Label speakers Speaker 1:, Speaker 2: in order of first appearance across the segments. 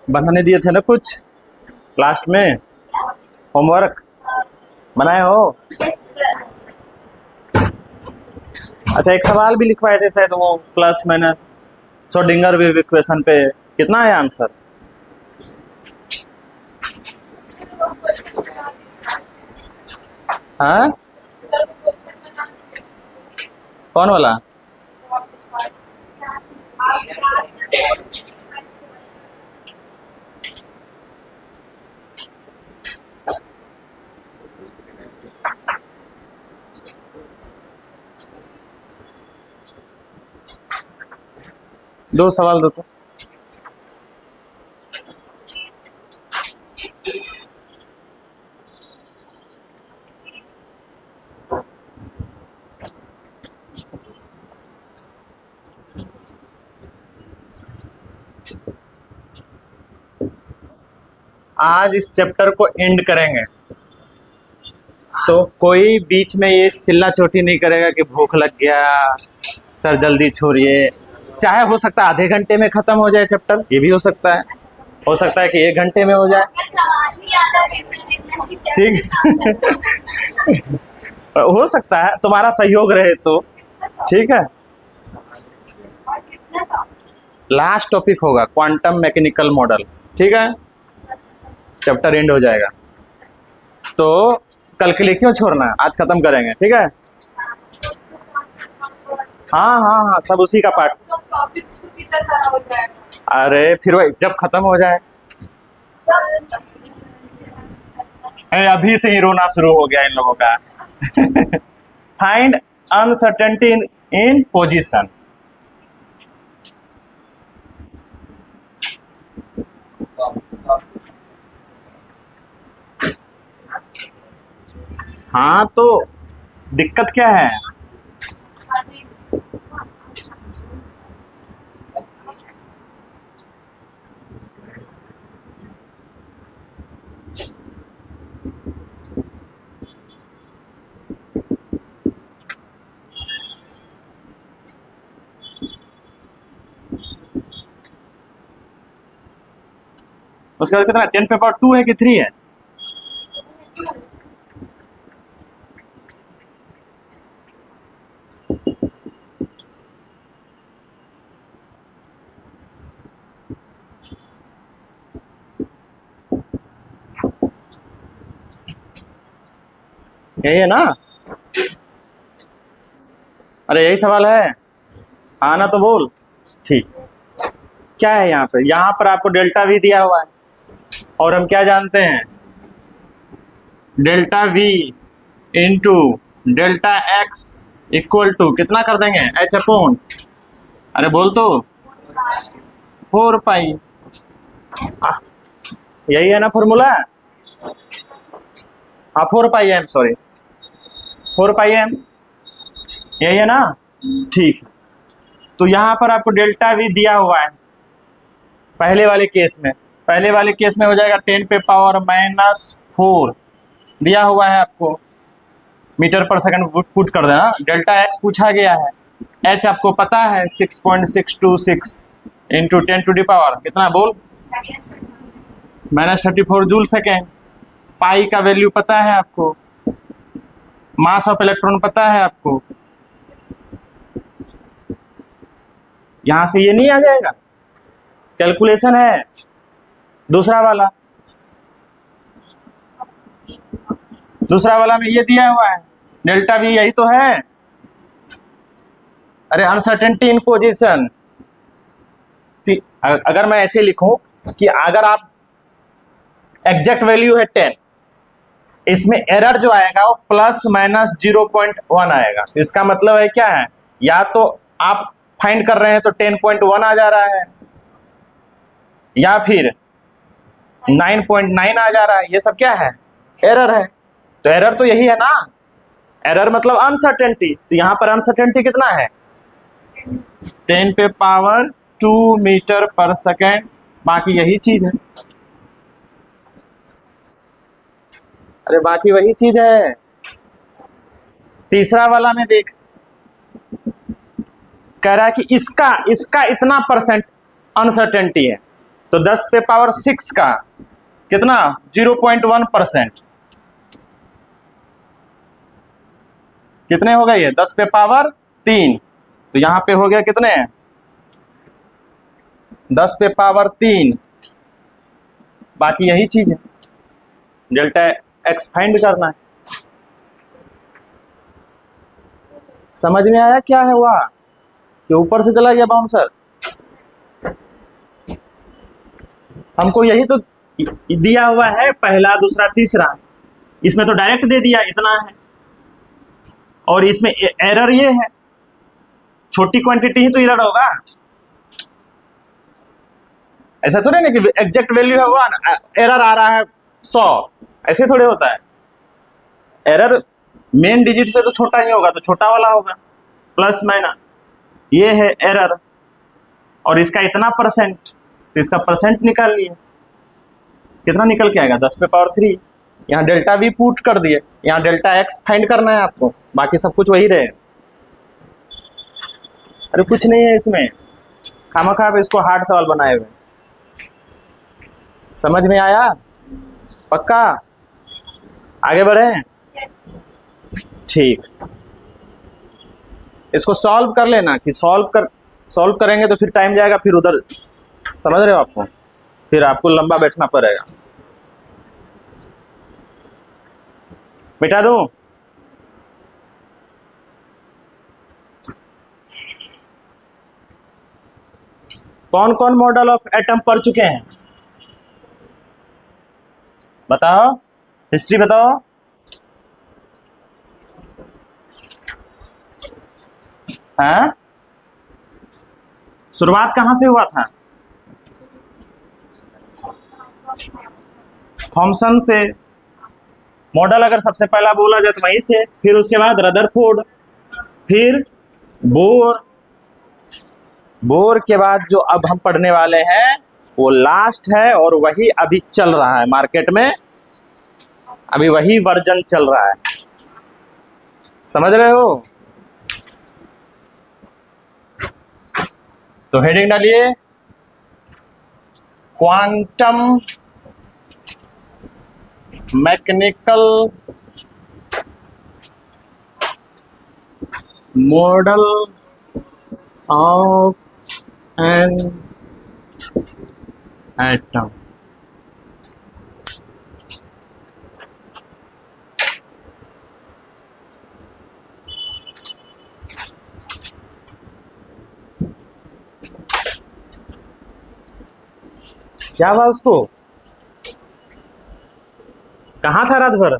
Speaker 1: बनाने दिए थे ना कुछ लास्ट में, होमवर्क बनाए हो? अच्छा, एक सवाल भी लिखवाए थे शायद वो plus minus Schrodinger wave equation पे, कितना है आंसर? हाँ, कौन वाला? दो सवाल दो तो। आज इस चैप्टर को एंड करेंगे तो कोई बीच में ये चिल्ला चोटी नहीं करेगा कि भूख लग गया, सर जल्दी छोड़िए। चाहे हो सकता है आधे घंटे में खत्म हो जाए चैप्टर, ये भी हो सकता है कि 1 घंटे में हो जाए। ठीक हो सकता है तुम्हारा सहयोग रहे तो। ठीक है, लास्ट टॉपिक होगा क्वांटम मैकेनिकल मॉडल। ठीक है, चैप्टर एंड हो जाएगा। तो कल के लिए क्यों छोड़ना है, आज खत्म करेंगे। ठीक है, हाँ हाँ हाँ, सब उसी का पार्ट। अरे फिर वही जब खत्म हो जाए। अभी से ही रोना शुरू हो गया इन लोगों का। फाइंड अनसर्टेनिटी इन पोजीशन। हाँ, तो दिक्कत क्या है? उसके बाद कितना 10 पे पावर 2 है कि 3 है? यही है ना? अरे यही सवाल है, आना तो बोल। ठीक, क्या है यहाँ पे? यहाँ पर आपको डेल्टा वी दिया हुआ है और हम क्या जानते हैं, delta V into delta X equal to कितना कर देंगे, एच अपॉन, अरे बोल तो, 4 पाई। यही है ना फॉर्मूला? हाँ, 4 पाई एम, सॉरी 4 पाई एम, यही है ना? ठीक, तो यहाँ पर आपको डेल्टा वी दिया हुआ है पहले वाले केस में। पहले वाले केस में हो जाएगा 10 पे पावर -4 दिया हुआ है आपको, मीटर पर सेकंड पुट कर देना। डेल्टा एक्स पूछा गया है, एच आपको पता है 6.626 इंटू 10⁻, कितना बोल, -34 जूल सेकेंड। पाई का वैल्यू पता है आपको, मास ऑफ इलेक्ट्रॉन पता है आपको, यहां से ये नहीं आ जाएगा, कैलकुलेशन है। दूसरा वाला में ये दिया हुआ है, डेल्टा वी यही तो है। अरे अनसर्टेनिटी इन पोजीशन, अगर मैं ऐसे लिखूं कि अगर आप एग्जैक्ट वैल्यू है 10, इसमें एरर जो आएगा वो ±0.1 आएगा। इसका मतलब है क्या है, या तो आप फाइंड कर रहे हैं तो 10.1 आ जा रहा है, या फिर 9.9 आ जा रहा है। ये सब क्या है, एरर है। तो एरर तो यही है ना, एरर मतलब अनसर्टेनिटी। तो यहां पर अनसर्टेनिटी कितना है, 10 पे पावर 2 मीटर पर सेकेंड, बाकी यही चीज है। अरे बाकी वही चीज है। तीसरा वाला में देख, कह रहा है कि इसका इतना % अनसर्टेनिटी है, तो 10⁻⁶ का कितना 0.1%, कितने हो गए ये 10⁻3, तो यहां पे हो गया कितने 10⁻3, बाकी यही चीज है, डेल्टा एक्स फाइंड करना है। समझ में आया क्या है हुआ कि ऊपर से चला गया बाउंसर? हमको यही तो दिया हुआ है, पहला दूसरा तीसरा, इसमें तो डायरेक्ट दे दिया इतना है, और इसमें एरर ये है, छोटी क्वांटिटी ही तो एरर होगा, ऐसा थोड़ी ना कि एग्जैक्ट वैल्यू है 1, एरर आ रहा है 100, ऐसे थोड़े होता है। एरर मेन डिजिट से तो छोटा ही होगा, तो छोटा वाला होगा, प्लस माइनस, ये है एरर, और इसका इतना परसेंट, तो इसका परसेंट निकाल लिए, कितना निकल के आएगा 10⁻3। यहाँ डेल्टा भी पुट कर दिए, यहाँ डेल्टा एक्स फाइंड करना है आपको, बाकी सब कुछ वही रहे। अरे कुछ नहीं है इसमें, खामखा आप इसको हार्ड सवाल बनाए हुए। समझ में आया? पक्का? आगे बढ़े? ठीक, इसको सॉल्व कर लेना, कि सॉल्व करेंगे तो फिर टाइम जाएगा, फिर उधर, समझ रहे हो आपको, फिर आपको लंबा बैठना पड़ेगा। मिटा दूं? कौन कौन मॉडल ऑफ एटम पढ़ चुके हैं? बताओ, हिस्ट्री बताओ। हाँ, शुरुआत कहां से हुआ था? थॉमसन से। मॉडल अगर सबसे पहला बोला जाए तो वहीं से, फिर उसके बाद रदरफोर्ड, फिर बोर, बोर के बाद जो अब हम पढ़ने वाले हैं वो लास्ट है, और वही अभी चल रहा है मार्केट में, अभी वही वर्जन चल रहा है, समझ रहे हो? तो हेडिंग डालिए, quantum mechanical model of an atom. क्या हुआ उसको? कहाँ था रात भर?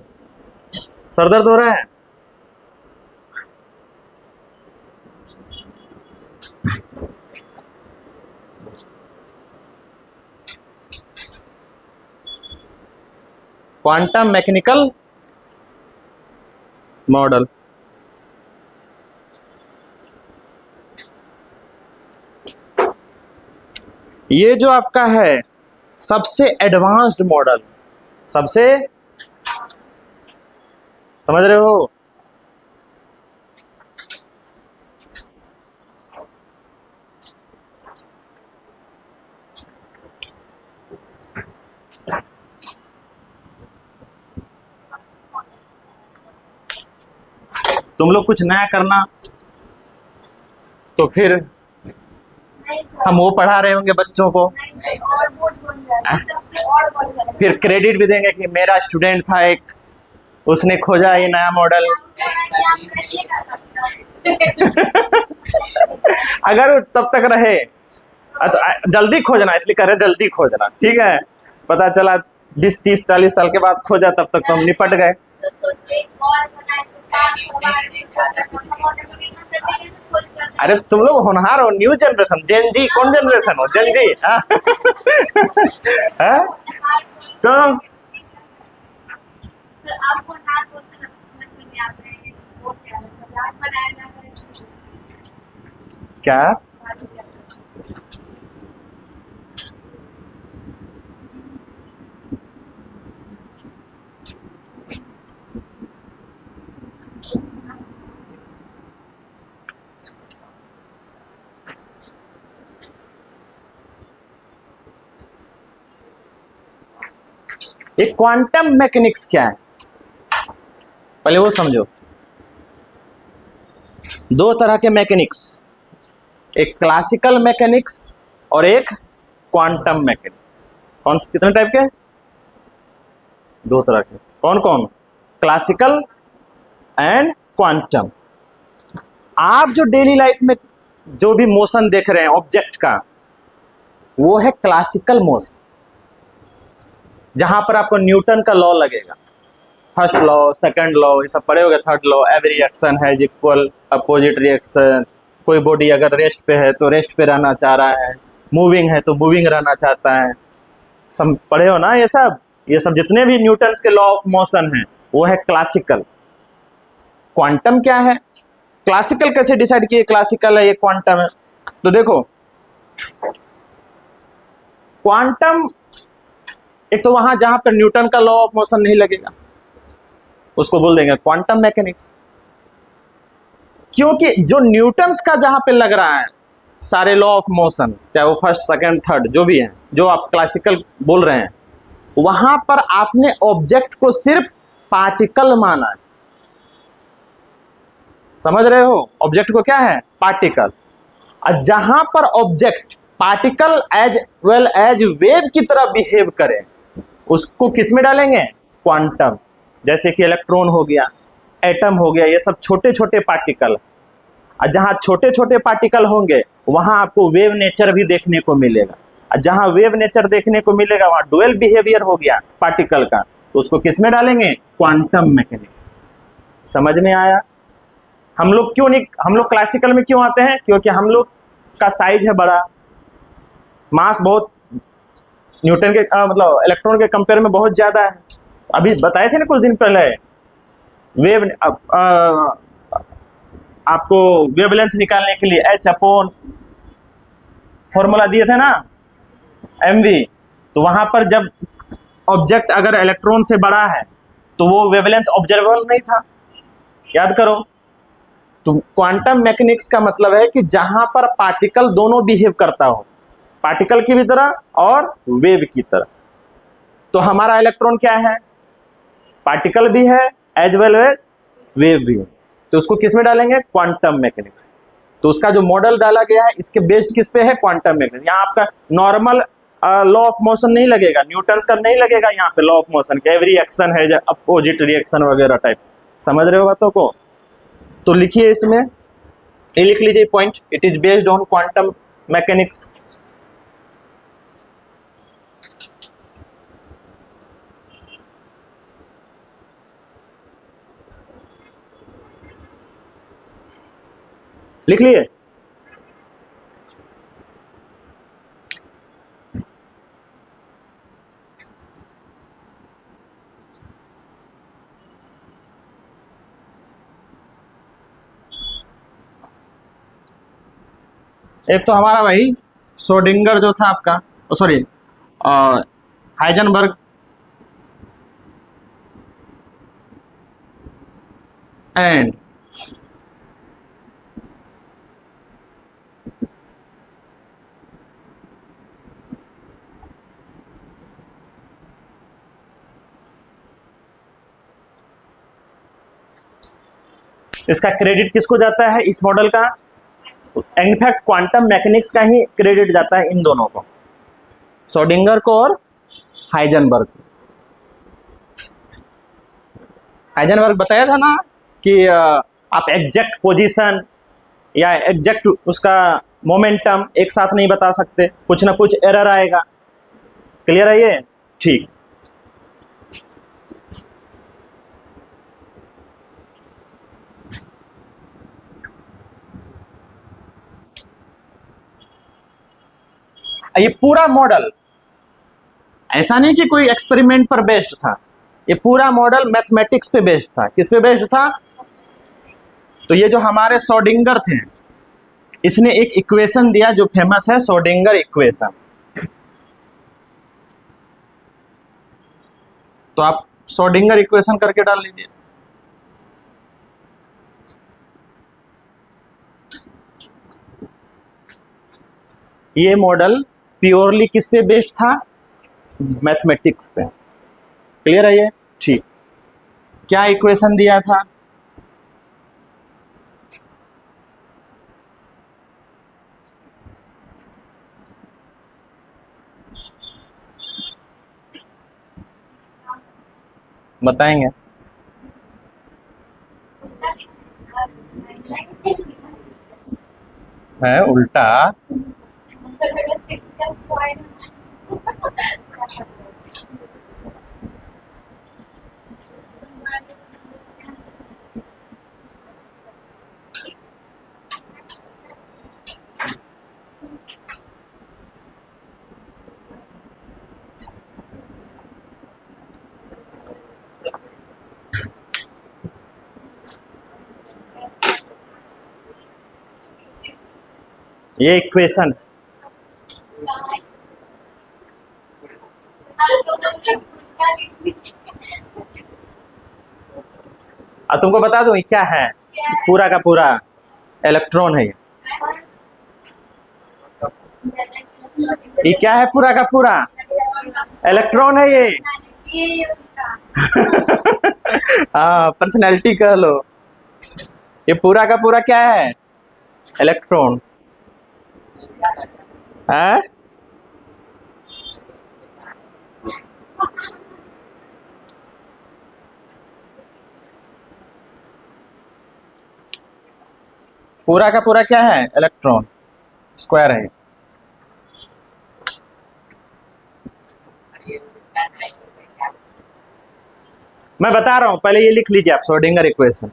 Speaker 1: सर दर्द हो रहा है? क्वांटम मैकेनिकल मॉडल, ये जो आपका है सबसे एडवांस्ड मॉडल, सबसे, समझ रहे हो? तुम लोग कुछ नया करना तो फिर हम वो पढ़ा रहे होंगे बच्चों को, फिर क्रेडिट भी देंगे कि मेरा स्टूडेंट था एक, उसने खोजा ये नया मॉडल। अगर तब तक रहे तो जल्दी खोजना, इसलिए कह रहे जल्दी खोजना, ठीक है? पता चला 20 30 40 साल के बाद खोजा, तब तक तो हम निपट गए। अरे तुम लोग होनहार हो, न्यू जनरेशन, जेन जी, कौन जनरेशन हो? जेन जी। तो क्या ये क्वांटम मैकेनिक्स क्या है, पहले वो समझो। दो तरह के मैकेनिक्स, एक क्लासिकल मैकेनिक्स और एक क्वांटम मैकेनिक्स। कौन से, कितने टाइप के? दो तरह के। कौन कौन? Classical and quantum. आप जो डेली लाइफ में जो भी मोशन देख रहे हैं ऑब्जेक्ट का, वो है क्लासिकल मोशन, जहां पर आपको न्यूटन का लॉ लगेगा। फर्स्ट लॉ, सेकंड लॉ, ये सब पढ़े होगे। थर्ड लॉ, एवरी रिएक्शन है इक्वल अपोजिट रिएक्शन। कोई बॉडी अगर रेस्ट पे है तो रेस्ट पे रहना चाह रहा है, मूविंग है तो मूविंग रहना चाहता है। सब पढ़े हो ना ये सब? ये सब जितने भी न्यूटन्स के लॉ ऑफ मोशन हैं वो है क्लासिकल। क्वांटम क्या है? क्लासिकल कैसे डिसाइड किए क्लासिकल है ये क्वांटम है? तो देखो, क्वांटम एक तो वहां जहां पर न्यूटन का लॉ ऑफ मोशन नहीं लगेगा, उसको बोल देंगे क्वांटम मैकेनिक्स। क्योंकि जो न्यूटन्स का जहां पे लग रहा है सारे लॉ ऑफ मोशन, चाहे वो फर्स्ट सेकंड थर्ड जो भी है, जो आप क्लासिकल बोल रहे हैं, वहां पर आपने ऑब्जेक्ट को सिर्फ पार्टिकल माना है। समझ रहे हो? ऑब्जेक्ट को क्या है? पार्टिकल। और जहां पर object particle as well as wave की तरह बिहेव करे, उसको किस में डालेंगे? क्वांटम। जैसे कि इलेक्ट्रॉन हो गया, एटम हो गया, ये सब छोटे छोटे पार्टिकल। और जहां छोटे छोटे पार्टिकल होंगे वहां आपको वेव नेचर भी देखने को मिलेगा। और जहां वेव नेचर देखने को मिलेगा वहां डुअल बिहेवियर हो गया पार्टिकल का, तो उसको किस में डालेंगे? Quantum mechanics. समझ में आया? हम लोग क्यों नहीं, हम लोग क्लासिकल में क्यों आते हैं? क्योंकि हम लोग का साइज है बड़ा, मास बहुत न्यूटन के मतलब इलेक्ट्रॉन के कंपेयर में बहुत ज्यादा है। अभी बताए थे ना कुछ दिन पहले, वेव आपको वेवलेंथ निकालने के लिए H/, फॉर्मूला दिए थे ना, mv। तो वहां पर जब ऑब्जेक्ट अगर इलेक्ट्रॉन से बड़ा है तो वो वेवलेंथ ऑब्जर्वेबल नहीं था, याद करो। तो क्वांटम मैकेनिक्स का मतलब है कि जहां पर पार्टिकल दोनों बिहेव करता हो, पार्टिकल की भी तरह और वेव की तरह। तो हमारा इलेक्ट्रॉन क्या है? पार्टिकल भी है एज वेल एज वेव भी है। तो उसको किस में डालेंगे? Quantum mechanics. तो उसका जो मॉडल डाला गया है इसके बेस्ड किस पे है? Quantum mechanics. यहाँ आपका नॉर्मल लॉ ऑफ मोशन नहीं लगेगा, न्यूटन्स का नहीं लगेगा यहाँ पे लॉ ऑफ मोशन के। एवरी रिएक्शन है अपोजिट रिएक्शन वगैरह टाइप। समझ रहे हो बातों को? तो लिखिए इसमें, ये लिख लीजिए point, it is based on quantum mechanics. लिख लिए? एक तो हमारा वही श्रोडिंगर जो था आपका, सॉरी हाइजेनबर्ग एंड इसका क्रेडिट किसको जाता है इस मॉडल का? इनफैक्ट क्वांटम मैकेनिक्स का ही क्रेडिट जाता है इन दोनों को, श्रोडिंगर को और हाइजेनबर्ग को। हाइजेनबर्ग बताया था ना कि आप एग्जैक्ट पोजीशन या एग्जैक्ट उसका मोमेंटम एक साथ नहीं बता सकते, कुछ ना कुछ एरर आएगा। क्लियर है ये? ठीक। ये पूरा मॉडल ऐसा नहीं कि कोई एक्सपेरिमेंट पर बेस्ड था, ये पूरा मॉडल मैथमेटिक्स पे बेस्ड था। किस पे बेस्ड था? तो ये जो हमारे श्रोडिंगर थे, इसने एक इक्वेशन दिया जो फेमस है, श्रोडिंगर इक्वेशन। तो आप श्रोडिंगर इक्वेशन करके डाल लीजिए। ये मॉडल प्योरली किस पे बेस्ड था? मैथमेटिक्स पे। क्लियर है ये? ठीक, क्या इक्वेशन दिया था? बताएंगे? है उल्टा? ये इक्वेशन अब तुमको बता दूं ये क्या है? पूरा का पूरा इलेक्ट्रॉन है ये क्या है? पूरा का पूरा इलेक्ट्रॉन है ये। हाँ, पर्सनैलिटी कह लो। ये पूरा का पूरा क्या है? इलेक्ट्रॉन है। पूरा का पूरा क्या है? इलेक्ट्रॉन स्क्वायर है। मैं बता रहा हूं, पहले ये लिख लीजिए आप, श्रोडिंगर इक्वेशन।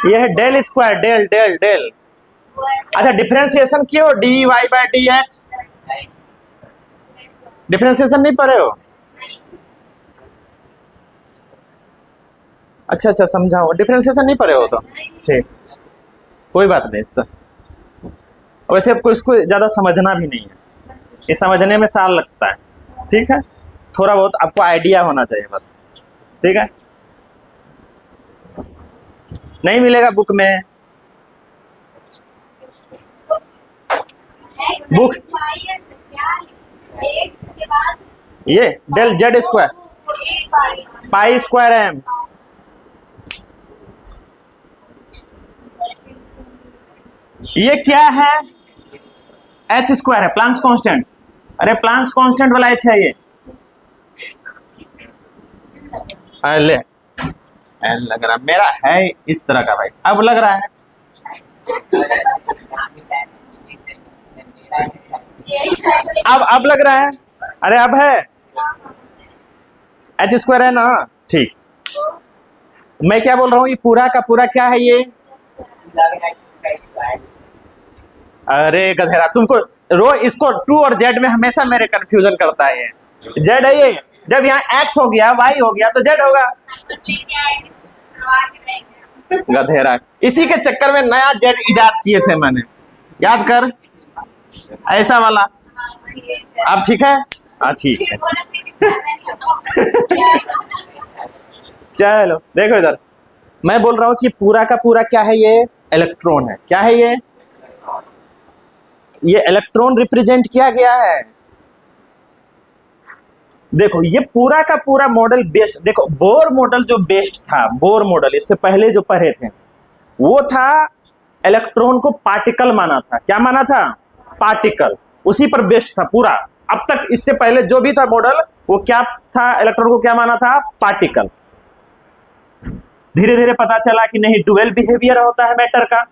Speaker 1: ये है del square, del del del. अच्छा, डिफरेंशिएशन क्यों? D Y by D X. Differentiation नहीं पढ़े हो? अच्छा अच्छा, समझाओ। डिफरेंशिएशन नहीं पढ़े हो तो ठीक, कोई बात नहीं। तो वैसे आपको इसको ज़्यादा समझना भी नहीं है, ये समझने में साल लगता है। ठीक है, थोड़ा बहुत आपको आइडिया होना चाहिए बस। ठीक है, नहीं मिलेगा बुक में। बुक ये del Z square pi square M. ये क्या है? एच स्क्वायर है, प्लांक्स कांस्टेंट। अरे प्लांक्स कांस्टेंट वाला एच है ये। ले एन लग रहा, मेरा है इस तरह का भाई। अब लग रहा है अब लग रहा है। अरे अब है एच स्क्वायर है ना? ठीक, मैं क्या बोल रहा हूँ? ये पूरा का पूरा क्या है ये? अरे गधेरा, तुमको रो इसको टू और जेड में हमेशा मेरे कंफ्यूजन करता है। ये जेड है ये, जब यहाँ एक्स हो गया वाई हो गया तो जेड होगा। गधेरा, इसी के चक्कर में नया जेड इजाद किए थे मैंने, याद कर, ऐसा वाला। अब ठीक है? हाँ ठीक है। चलो देखो इधर, मैं बोल रहा हूँ कि पूरा का पूरा क्या है? ये इलेक्ट्रॉन है। क्या है ये? ये इलेक्ट्रॉन रिप्रेजेंट किया गया है। देखो ये पूरा का पूरा मॉडल बेस्ड, देखो बोर मॉडल जो बेस्ड था, बोर मॉडल इससे पहले जो पढ़े थे वो था इलेक्ट्रॉन को पार्टिकल माना था। क्या माना था? पार्टिकल, उसी पर बेस्ड था पूरा। अब तक इससे पहले जो भी था मॉडल वो क्या था? इलेक्ट्रॉन को क्या माना था? पार्टिकल। धीरे धीरे पता चला कि नहीं, डुअल बिहेवियर होता है मैटर का,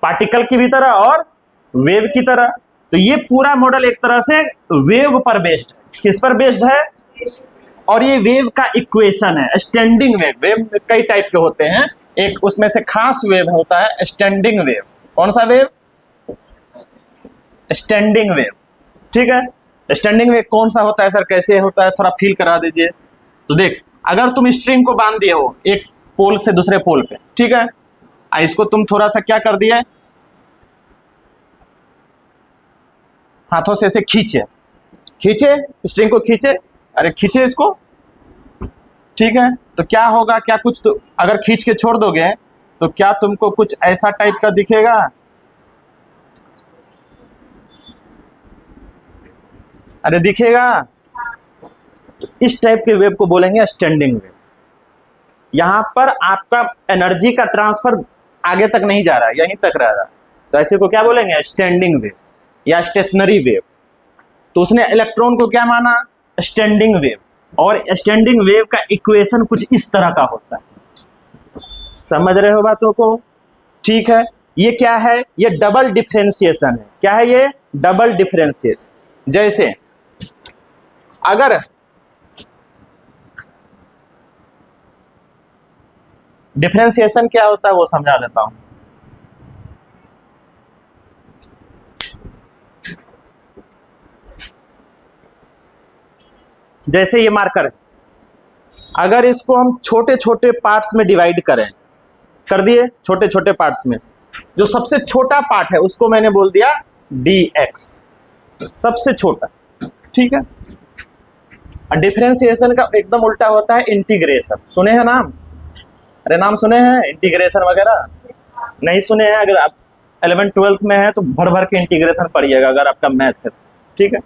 Speaker 1: पार्टिकल की भी तरह और वेव की तरह। तो ये पूरा मॉडल एक तरह से वेव पर बेस्ड है। किस पर बेस्ड है? और ये वेव का इक्वेशन है स्टैंडिंग वेव। वेव कई टाइप के होते हैं, एक उसमें से खास वेव होता है स्टैंडिंग वेव। कौन सा वेव? Standing wave. ठीक है, स्टैंडिंग वेव कौन सा होता है सर, कैसे होता है, थोड़ा फील करा दीजिए। तो देख, अगर तुम स्ट्रिंग को बांध दिए हो एक पोल से दूसरे पोल पे, ठीक है, इसको तुम थोड़ा सा क्या कर दिए, हाथों से ऐसे खींचे, खींचे स्ट्रिंग को, खींचे, अरे खींचे इसको, ठीक है, तो क्या होगा? क्या कुछ तो अगर खींच के छोड़ दोगे तो क्या तुमको कुछ ऐसा टाइप का दिखेगा? अरे दिखेगा? तो इस टाइप के वेव को बोलेंगे स्टैंडिंग वेव। यहां पर आपका एनर्जी का ट्रांसफर आगे तक नहीं जा रहा है, यहीं तक रह रहा है, तो ऐसे को क्या बोलेंगे स्टैंडिंग वेव या स्टेशनरी वेव। तो उसने इलेक्ट्रॉन को क्या माना स्टैंडिंग वेव, और स्टैंडिंग वेव का इक्वेशन कुछ इस तरह का होता है। समझ रहे हो बातों को? ठीक है, ये क्या है, ये डबल डिफरेंशिएशन है। क्या है ये? Double differentiation. जैसे अगर डिफरेंशिएशन क्या होता है वो समझा देता हूं। जैसे ये मार्कर है, अगर इसको हम छोटे छोटे पार्ट्स में डिवाइड करें, कर दिए छोटे छोटे पार्ट्स में, जो सबसे छोटा पार्ट है उसको मैंने बोल दिया dx, सबसे छोटा। ठीक है, डिफरेंशिएशन का एकदम उल्टा होता है इंटीग्रेशन। सुने हैं नाम? अरे नाम सुने हैं इंटीग्रेशन वगैरह? नहीं सुने हैं? अगर आप 11th 12th में है तो भर भर के इंटीग्रेशन पढ़िएगा अगर आपका मैथ है। ठीक है,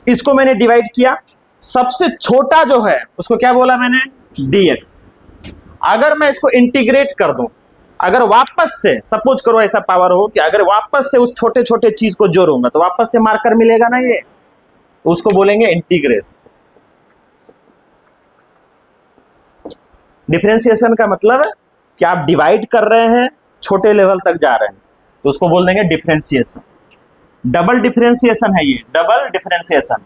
Speaker 1: इसको मैंने डिवाइड किया, सबसे छोटा जो है उसको क्या बोला मैंने dx। अगर मैं इसको इंटीग्रेट कर दूं, अगर वापस से सपोज करो ऐसा पावर हो कि अगर वापस से उस छोटे छोटे चीज को जोड़ूंगा तो वापस से मार्कर मिलेगा ना, ये उसको बोलेंगे इंटीग्रेशन। डिफरेंशिएशन का मतलब कि आप डिवाइड कर रहे हैं, छोटे लेवल तक जा रहे हैं, तो उसको बोल देंगे डिफरेंशिएशन। डबल डिफरेंशिएशन है ये, डबल डिफरेंशिएशन।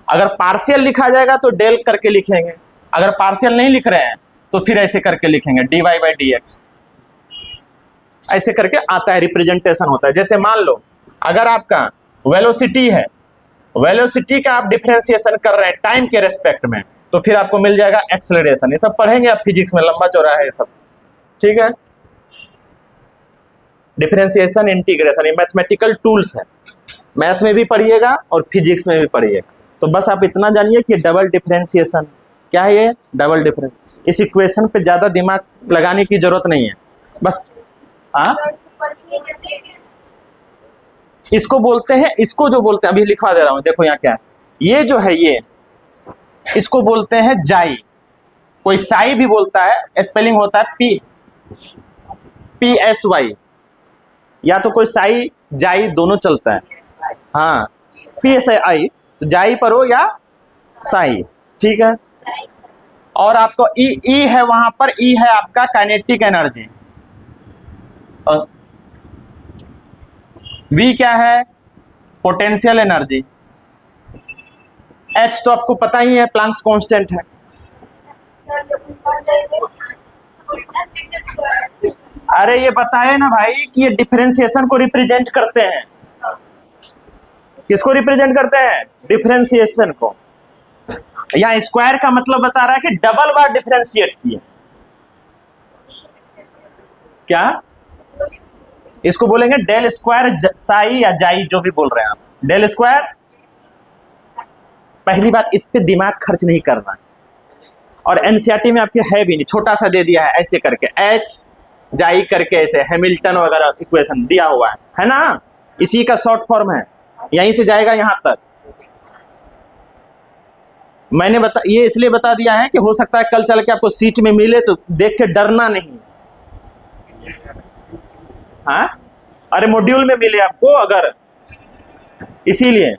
Speaker 1: अगर पार्शियल लिखा जाएगा तो डेल करके लिखेंगे, अगर पार्शियल नहीं लिख रहे हैं तो फिर ऐसे करके लिखेंगे dy बाई dx, ऐसे करके आता है, रिप्रेजेंटेशन होता है। जैसे मान लो अगर आपका वेलोसिटी है, वेलोसिटी का आप डिफरेंशिएशन कर रहे हैं टाइम के रेस्पेक्ट में, तो फिर आपको मिल जाएगा एक्सेलरेशन। ये सब पढ़ेंगे आप फिजिक्स में, लंबा चौड़ा है ये सब। ठीक है, डिफरेंशिएशन इंटीग्रेशन ये मैथमेटिकल टूल्स है, मैथ में भी पढ़िएगा और फिजिक्स में भी पढ़िएगा। तो बस आप इतना जानिए कि डबल डिफरेंशिएशन क्या है, ये डबल डिफरेंस। इस इक्वेशन पे ज्यादा दिमाग लगाने की जरूरत नहीं है, बस हाँ इसको बोलते हैं, इसको जो बोलते हैं अभी लिखवा दे रहा हूं, देखो यहाँ क्या है, ये जो है ये इसको बोलते हैं जाई, कोई साई भी बोलता है, स्पेलिंग होता है PSY, या तो कोई साई जाई दोनों चलता है। हाँ PSI, तो जाई पर हो या साई। ठीक है, और आपको ई है वहां पर, ई है आपका काइनेटिक एनर्जी, और V क्या है पोटेंशियल एनर्जी, H तो आपको पता ही है प्लैंक्स कांस्टेंट है। अरे ये बताए ना भाई कि ये डिफरेंशिएशन को रिप्रेजेंट करते हैं। किसको रिप्रेजेंट करते हैं? डिफरेंशिएशन को। यहाँ स्क्वायर का मतलब बता रहा है कि डबल बार डिफरेंशिएट किए। क्या इसको बोलेंगे डेल स्क्वायर साई या जाई, जो भी बोल रहे हैं आप, डेल स्क्वायर। पहली बात, इस पे दिमाग खर्च नहीं करना, और एनसीईआरटी में आपके है भी नहीं, छोटा सा दे दिया है ऐसे करके, एच जाई करके, ऐसे हैमिल्टन वगैरह इक्वेशन दिया हुआ है ना, इसी का शॉर्ट फॉर्म है, यहीं से जाएगा यहां तक। मैंने ये इसलिए बता दिया है कि हो सकता है कल चल के आपको सीट में मिले तो देख के डरना नहीं। हाँ अरे मॉड्यूल में मिले आपको अगर, इसीलिए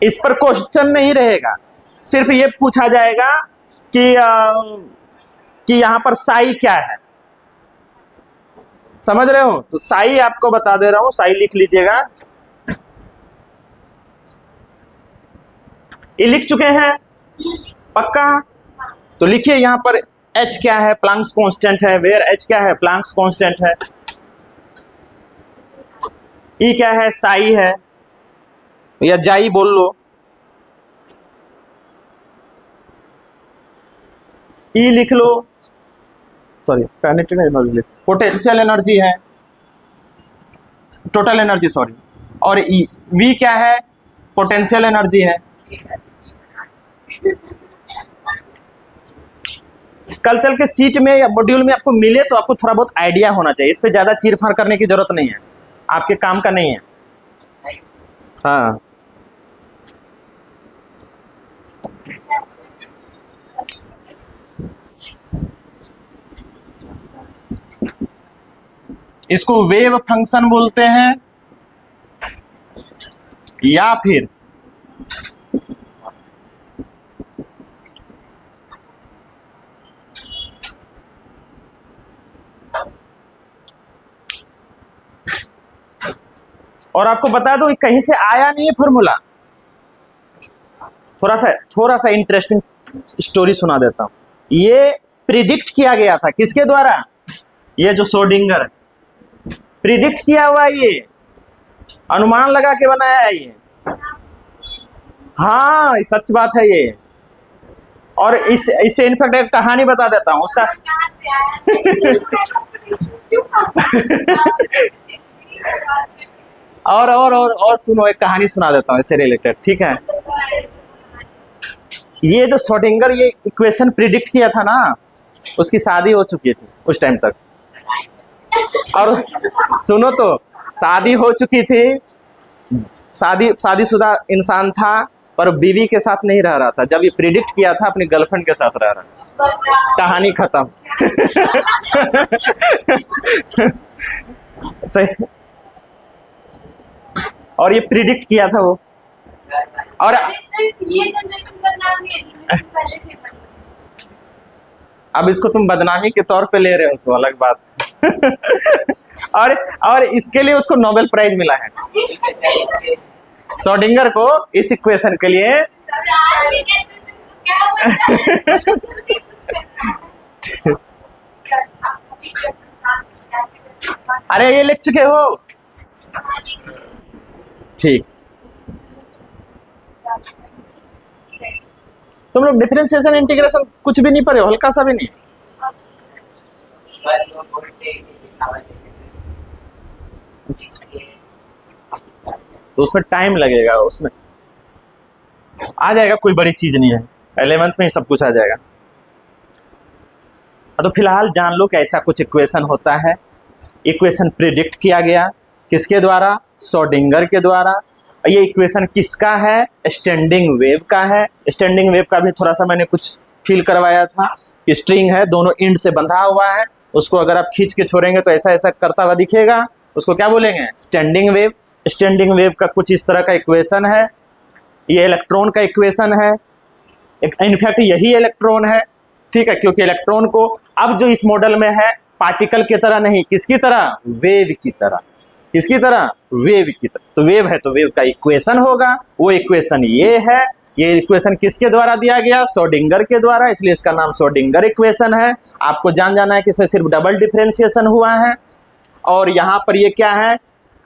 Speaker 1: इस पर क्वेश्चन नहीं रहेगा, सिर्फ ये पूछा जाएगा कि यहां पर साई क्या है। समझ रहे हो? तो साई आपको बता दे रहा हूं, साई लिख लीजिएगा। ये लिख चुके हैं पक्का? तो लिखिए यहां पर H क्या है, प्लैंक्स कांस्टेंट है, वेयर H क्या है, प्लैंक्स कांस्टेंट है, E क्या है, साई है, या जाई बोल लो, E लिख लो, sorry kinetic energy, potential energy है, टोटल एनर्जी सॉरी, और E V क्या है, पोटेंशियल एनर्जी है। कल चल के सीट में या मॉड्यूल में आपको मिले तो आपको थोड़ा बहुत आइडिया होना चाहिए, इस पे ज्यादा चीर-फाड़ करने की जरूरत नहीं है, आपके काम का नहीं है। हाँ इसको वेव फंक्शन बोलते हैं या फिर और आपको बता दो कहीं से आया नहीं है फॉर्मूला। थोड़ा सा इंटरेस्टिंग स्टोरी सुना देता हूं। ये प्रिडिक्ट किया गया था किसके द्वारा? ये जो श्रोडिंगर प्रिडिक्ट किया हुआ, ये अनुमान लगा के बनाया है ये। हाँ सच बात है ये। और इससे इनफैक्ट एक कहानी बता देता हूं उसका। और सुनो, एक कहानी सुना देता हूं इससे रिलेटेड, ठीक है। ये जो श्रोडिंगर ये इक्वेशन प्रिडिक्ट किया था ना, उसकी शादी हो चुकी थी उस टाइम तक। और सुनो तो, शादी हो चुकी थी, शादीशुदा इंसान था, पर बीवी के साथ नहीं रह रहा था। जब ये प्रिडिक्ट किया था अपनी गर्लफ्रेंड के साथ रह रहा। कहानी खत्म। सही। और ये प्रिडिक्ट किया था वो। और ये जनरेशन बदनाम है पहले से। अब इसको तुम बदनामी के तौर पे ले रहे हो तो अलग बात है। और इसके लिए उसको नोबेल प्राइज मिला है, श्रोडिंगर को, इस इक्वेशन के लिए। अरे ये लिख चुके हो, ठीक। तुम लोग डिफरेंशिएशन इंटीग्रेशन कुछ भी नहीं पढ़े हो, हल्का सा भी नहीं? तो उसमें टाइम लगेगा, उसमें आ जाएगा, कोई बड़ी चीज नहीं है, 11th में ही सब कुछ आ जाएगा। तो फिलहाल जान लो कि ऐसा कुछ इक्वेशन होता है। इक्वेशन प्रिडिक्ट किया गया किसके द्वारा? श्रोडिंगर के द्वारा। ये इक्वेशन किसका है? स्टैंडिंग वेव का है। स्टैंडिंग वेव का भी थोड़ा सा मैंने कुछ फील करवाया था। स्ट्रिंग है, दोनों एंड से बंधा हुआ है, उसको अगर आप खींच के छोड़ेंगे तो ऐसा ऐसा करता हुआ दिखेगा, उसको क्या बोलेंगे? Standing wave. स्टैंडिंग वेव का कुछ इस तरह का इक्वेशन है। ये इलेक्ट्रॉन का इक्वेशन है, इनफैक्ट यही इलेक्ट्रॉन है, ठीक है, क्योंकि इलेक्ट्रॉन को अब जो इस मॉडल में है पार्टिकल की तरह नहीं, किसकी तरह? वेव की तरह। किसकी तरह? वेव की तरह। तो वेव है तो वेव का इक्वेशन होगा, वो इक्वेशन ये है। ये इक्वेशन किसके द्वारा दिया गया? श्रोडिंगर के द्वारा, इसलिए इसका नाम श्रोडिंगर इक्वेशन है। आपको जाना है कि इसमें सिर्फ डबल डिफरेंशिएशन हुआ है। और यहाँ पर ये क्या है?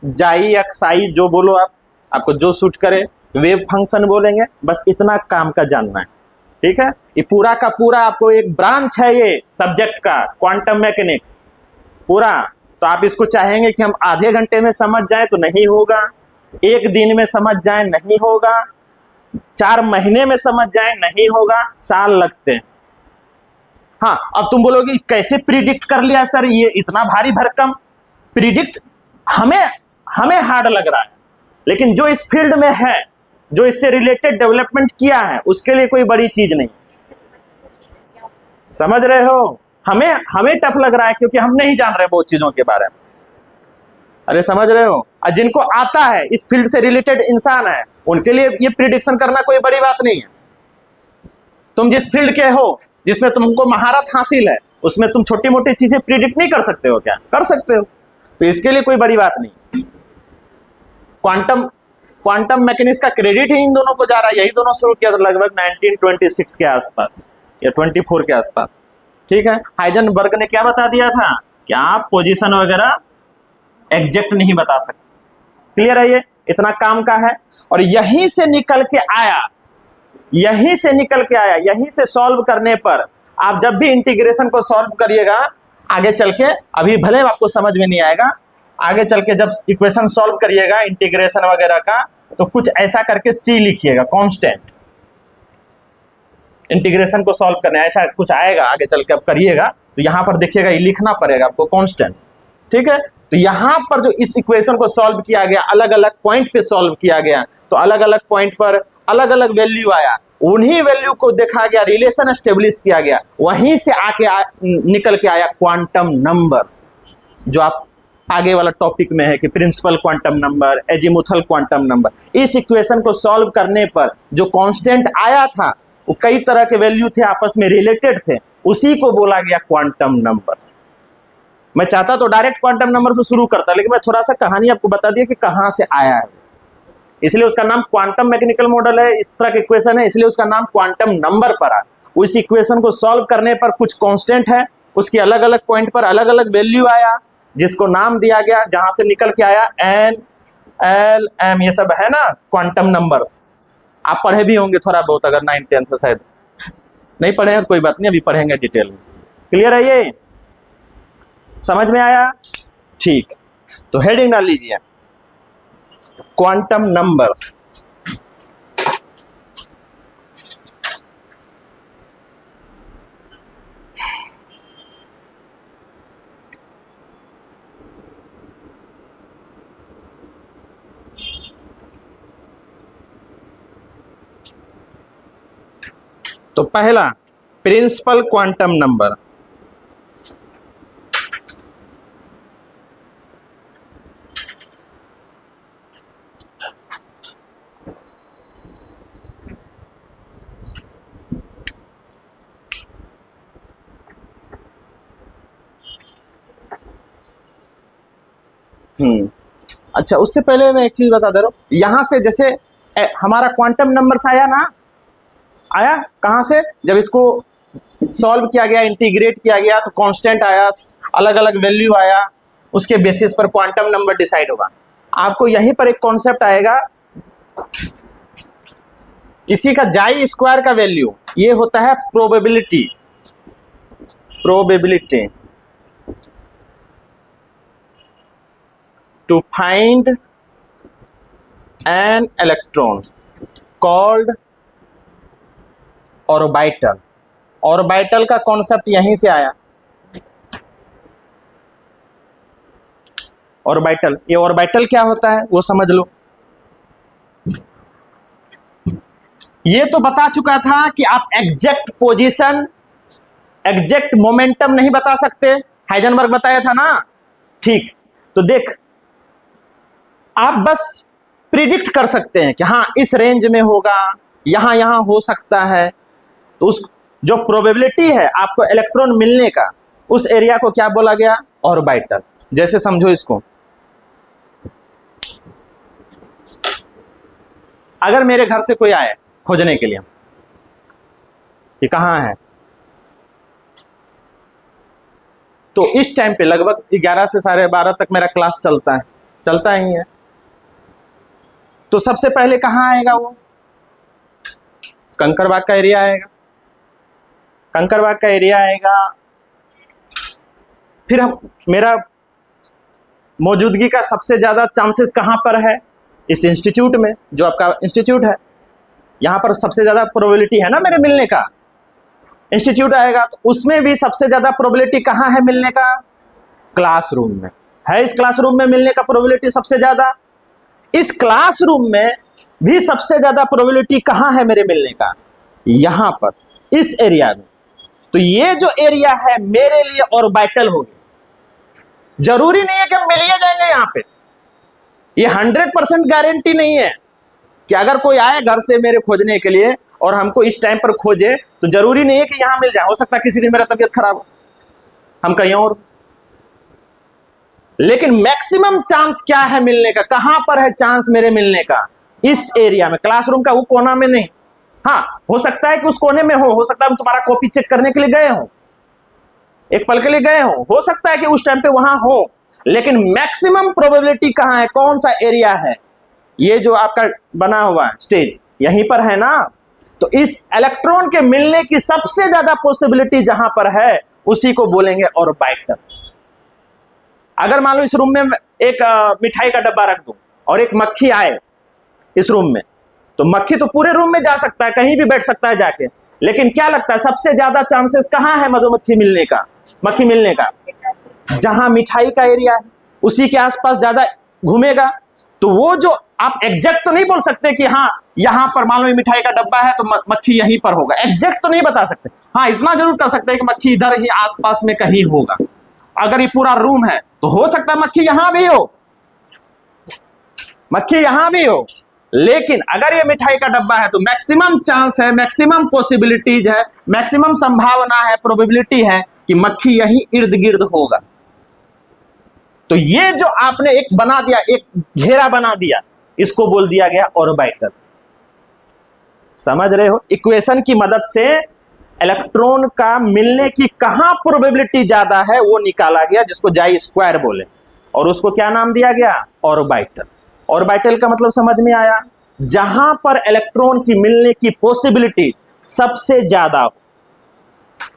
Speaker 1: जाई या साई जो बोलो आप, आपको जो सूट करे, वेव फंक्शन बोलेंगे, बस इतना काम का जानना है, ठीक है। ये पूरा का पूरा आपको एक ब्रांच है ये सब्जेक्ट का, क्वांटम मैकेनिक्स पूरा। तो आप इसको चाहेंगे कि हम आधे घंटे में समझ जाए तो नहीं होगा, एक दिन में समझ जाए नहीं होगा, 4 महीने में समझ जाए नहीं होगा, साल लगते हैं। हाँ, अब तुम बोलोगे कैसे प्रिडिक्ट कर लिया सर, ये इतना भारी भरकम प्रिडिक्ट हमें हार्ड लग रहा है, लेकिन जो इस फील्ड में है, जो इससे रिलेटेड डेवलपमेंट किया है, उसके लिए कोई बड़ी चीज नहीं। समझ रहे हो? हमें टफ लग रहा है क्योंकि हम नहीं जान रहे बहुत चीजों के बारे में। अरे समझ रहे हो? और जिनको आता है, इस फील्ड से रिलेटेड इंसान है, उनके लिए ये प्रिडिक्शन करना कोई बड़ी बात नहीं है। तुम जिस फील्ड के हो, जिसमें तुमको महारत हासिल है, उसमें तुम छोटी मोटी चीजें प्रिडिक्ट नहीं कर सकते हो क्या? कर सकते हो। तो इसके लिए कोई बड़ी बात नहीं। क्वांटम मैकेनिक्स का क्रेडिट ही इन दोनों को जा रहा है। यही दोनों शुरू किया था लगभग 1926 के आसपास या 24 के आसपास, ठीक है। हाइजेनबर्ग ने क्या बता दिया था कि आप पोजीशन वगैरह एग्जैक्ट नहीं बता सकते। क्लियर है? ये इतना काम का है। और यहीं से निकल के आया, यहीं से सॉल्व करने पर आप जब भी इंटीग्रेशन को सॉल्व करिएगा आगे चल के, अभी भले आपको समझ में नहीं आएगा, आगे चल के जब इक्वेशन सॉल्व करिएगा इंटीग्रेशन वगैरह का, तो कुछ ऐसा करके सी लिखिएगा, कांस्टेंट। इंटीग्रेशन को सॉल्व करने ऐसा कुछ आएगा, आगे चल के आप करिएगा तो यहां पर देखिएगा, ये लिखना पड़ेगा आपको कांस्टेंट, ठीक है। तो यहां पर जो इस इक्वेशन को सॉल्व किया गया, अलग अलग पॉइंट पे सॉल्व किया गया, तो अलग अलग पॉइंट पर अलग अलग वैल्यू आया। उन्हीं वैल्यू को देखा गया, रिलेशन एस्टेब्लिश किया गया, वहीं से निकल के आया क्वांटम नंबर्स, जो आप आगे वाला टॉपिक में है कि principal quantum number, azimuthal quantum number. इस इक्वेशन को सॉल्व करने पर जो कांस्टेंट आया था वो कई तरह के वैल्यू थे, आपस में रिलेटेड थे, उसी को बोला गया क्वांटम नंबर्स। मैं चाहता तो डायरेक्ट क्वांटम नंबर से शुरू करता, लेकिन मैं थोड़ा सा कहानी आपको बता दिया कि कहां से आया है, इसलिए उसका नाम क्वांटम मैकेनिकल मॉडल है। इस तरह का इक्वेशन है, इसलिए उसका नाम क्वांटम नंबर पड़ा। उस इक्वेशन को सॉल्व करने पर कुछ कांस्टेंट है, उसके अलग अलग पॉइंट पर अलग अलग वैल्यू आया, जिसको नाम दिया गया, जहां से निकल के आया एन, एल, एम, ये सब है ना क्वांटम नंबर्स। आप पढ़े भी होंगे थोड़ा बहुत, अगर 9th 10th में, शायद नहीं पढ़े हैं तो कोई बात नहीं, अभी पढ़ेंगे डिटेल में। क्लियर है ये? समझ में आया? ठीक, तो हेडिंग डाल लीजिए क्वांटम नंबर्स। तो पहला प्रिंसिपल क्वांटम नंबर। अच्छा, उससे पहले मैं एक चीज बता दे रहा हूं, यहां से जैसे हमारा क्वांटम नंबर्स आया ना, आया कहां से? जब इसको सॉल्व किया गया, इंटीग्रेट किया गया, तो कांस्टेंट आया, अलग अलग वैल्यू आया, उसके बेसिस पर क्वांटम नंबर डिसाइड होगा। आपको यहीं पर एक कॉन्सेप्ट आएगा, इसी का जाई स्क्वायर का वैल्यू ये होता है probability. Probability to find an electron called orbital। Orbital का कॉन्सेप्ट यहीं से आया। ऑर्बिटल, ये ऑर्बिटल क्या होता है वो समझ लो। ये तो बता चुका था कि आप एग्जैक्ट पोजीशन, एग्जैक्ट मोमेंटम नहीं बता सकते, हाइजेनबर्ग बताया था ना। ठीक, तो देख, आप बस प्रिडिक्ट कर सकते हैं कि हाँ इस रेंज में होगा, यहां यहां हो सकता है। तो उस जो प्रोबेबिलिटी है आपको इलेक्ट्रॉन मिलने का, उस एरिया को क्या बोला गया? ऑर्बिटल। जैसे समझो इसको, अगर मेरे घर से कोई आए खोजने के लिए, ये कहां है, तो इस टाइम पे लगभग 11 से 12:30 तक मेरा क्लास चलता ही है। तो सबसे पहले कहां आएगा वो? कंकरबाग का एरिया आएगा। कंकरबाग का एरिया आएगा, फिर मेरा मौजूदगी का सबसे ज्यादा चांसेस कहां पर है? इस इंस्टीट्यूट में, जो आपका इंस्टीट्यूट है, यहां पर सबसे ज्यादा प्रोबेबिलिटी है ना मेरे मिलने का। इंस्टीट्यूट आएगा तो उसमें भी सबसे ज्यादा प्रोबेबिलिटी कहां है मिलने का? क्लासरूम में है। इस क्लासरूम में मिलने का प्रोबेबिलिटी सबसे ज्यादा। इस क्लासरूम में भी सबसे ज्यादा प्रोबेबिलिटी कहां है मेरे मिलने का? यहां पर, इस एरिया में। तो ये जो एरिया है मेरे लिए ऑर्बिटल होगी। जरूरी नहीं है कि हम मिल ही जाएंगे यहां पे, ये 100% गारंटी नहीं है कि अगर कोई आए घर से मेरे खोजने के लिए और हमको इस टाइम पर खोजे, तो जरूरी नहीं है कि यहां मिल जाए। हो सकता है किसी दिन मेरा तबीयत खराब हो, हम कहीं और। लेकिन मैक्सिमम चांस क्या है मिलने का? कहां पर है चांस मेरे मिलने का? इस एरिया में, क्लासरूम का वो कोना में नहीं। हाँ, हो सकता है कि उस कोने में हो सकता है हम तुम्हारा कॉपी चेक करने के लिए गए हो, एक पल के लिए गए हो सकता है कि उस टाइम पे वहां हो। लेकिन मैक्सिमम प्रोबेबिलिटी कहां है? कौन सा एरिया है? ये जो आपका बना हुआ है स्टेज, यहीं पर है ना। तो इस इलेक्ट्रॉन के मिलने की सबसे ज्यादा पॉसिबिलिटी जहां पर है, उसी को बोलेंगे ऑर्बिटल। अगर मान लो इस रूम में एक मिठाई का डब्बा रख दूं और एक मक्खी आए इस रूम में, तो मक्खी तो पूरे रूम में जा सकता है, कहीं भी बैठ सकता है जाके। लेकिन क्या लगता है सबसे ज्यादा चांसेस कहां है मधुमक्खी मिलने का, मक्खी मिलने का? जहां मिठाई का एरिया है, उसी के आसपास ज्यादा घूमेगा। तो वो जो आप एग्जैक्ट तो नहीं बोल सकते कि हाँ यहां पर मान लो मिठाई का डब्बा है तो मक्खी यहीं पर होगा, एग्जैक्ट तो नहीं बता सकते। हाँ इतना जरूर कर सकते हैं कि मक्खी इधर ही आसपास में कहीं होगा। अगर ये पूरा रूम है तो हो सकता है मक्खी यहां भी हो, मक्खी यहां भी हो। लेकिन अगर ये मिठाई का डब्बा है तो मैक्सिमम चांस है, मैक्सिमम पॉसिबिलिटीज है, मैक्सिमम संभावना है, प्रोबेबिलिटी है कि मक्खी यहीं इर्द गिर्द होगा। तो ये जो आपने एक बना दिया, एक घेरा बना दिया, इसको बोल दिया गया ऑर्बिटल। समझ रहे हो? इक्वेशन की मदद से इलेक्ट्रॉन का मिलने की कहां प्रोबेबिलिटी ज्यादा है वो निकाला गया, जिसको जाई स्क्वायर बोले, और उसको क्या नाम दिया गया? ऑर्बिटल। ऑर्बिटल का मतलब समझ में आया? जहां पर इलेक्ट्रॉन की मिलने की पॉसिबिलिटी सबसे ज्यादा हो।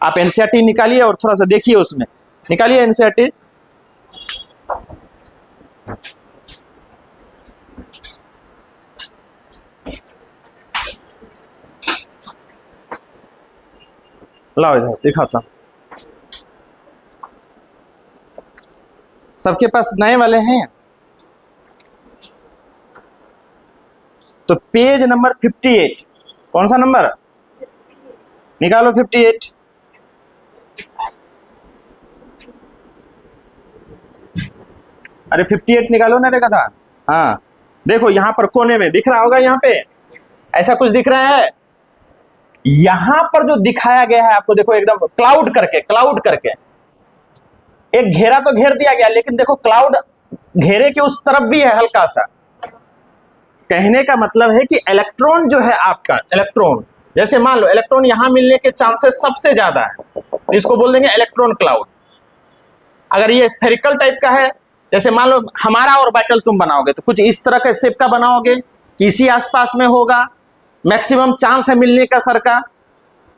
Speaker 1: आप एनसीईआरटी निकालिए और थोड़ा सा देखिए, उसमें निकालिए एनसीईआरटी। लाओ इधर दिखाता हूं। सबके पास नए वाले हैं तो पेज नंबर 58, कौन सा नंबर निकालो? 58। अरे 58 निकालो ना रे कथा। हाँ देखो यहां पर कोने में दिख रहा होगा, यहां पे ऐसा कुछ दिख रहा है। यहां पर जो दिखाया गया है आपको, देखो एकदम क्लाउड करके, क्लाउड करके एक घेरा तो घेर दिया गया, लेकिन देखो क्लाउड घेरे के उस तरफ भी है हल्का सा। कहने का मतलब है कि इलेक्ट्रॉन जो है आपका, इलेक्ट्रॉन जैसे मान लो इलेक्ट्रॉन यहां मिलने के चांसेस सबसे ज्यादा है, इसको बोल देंगे इलेक्ट्रॉन क्लाउड। अगर ये स्फेरिकल टाइप का है, जैसे मान लो हमारा ऑर्बिटल तुम बनाओगे तो कुछ इस तरह के शेप का बनाओगे कि इसी आसपास में होगा, मैक्सिमम चांस है मिलने का सर का।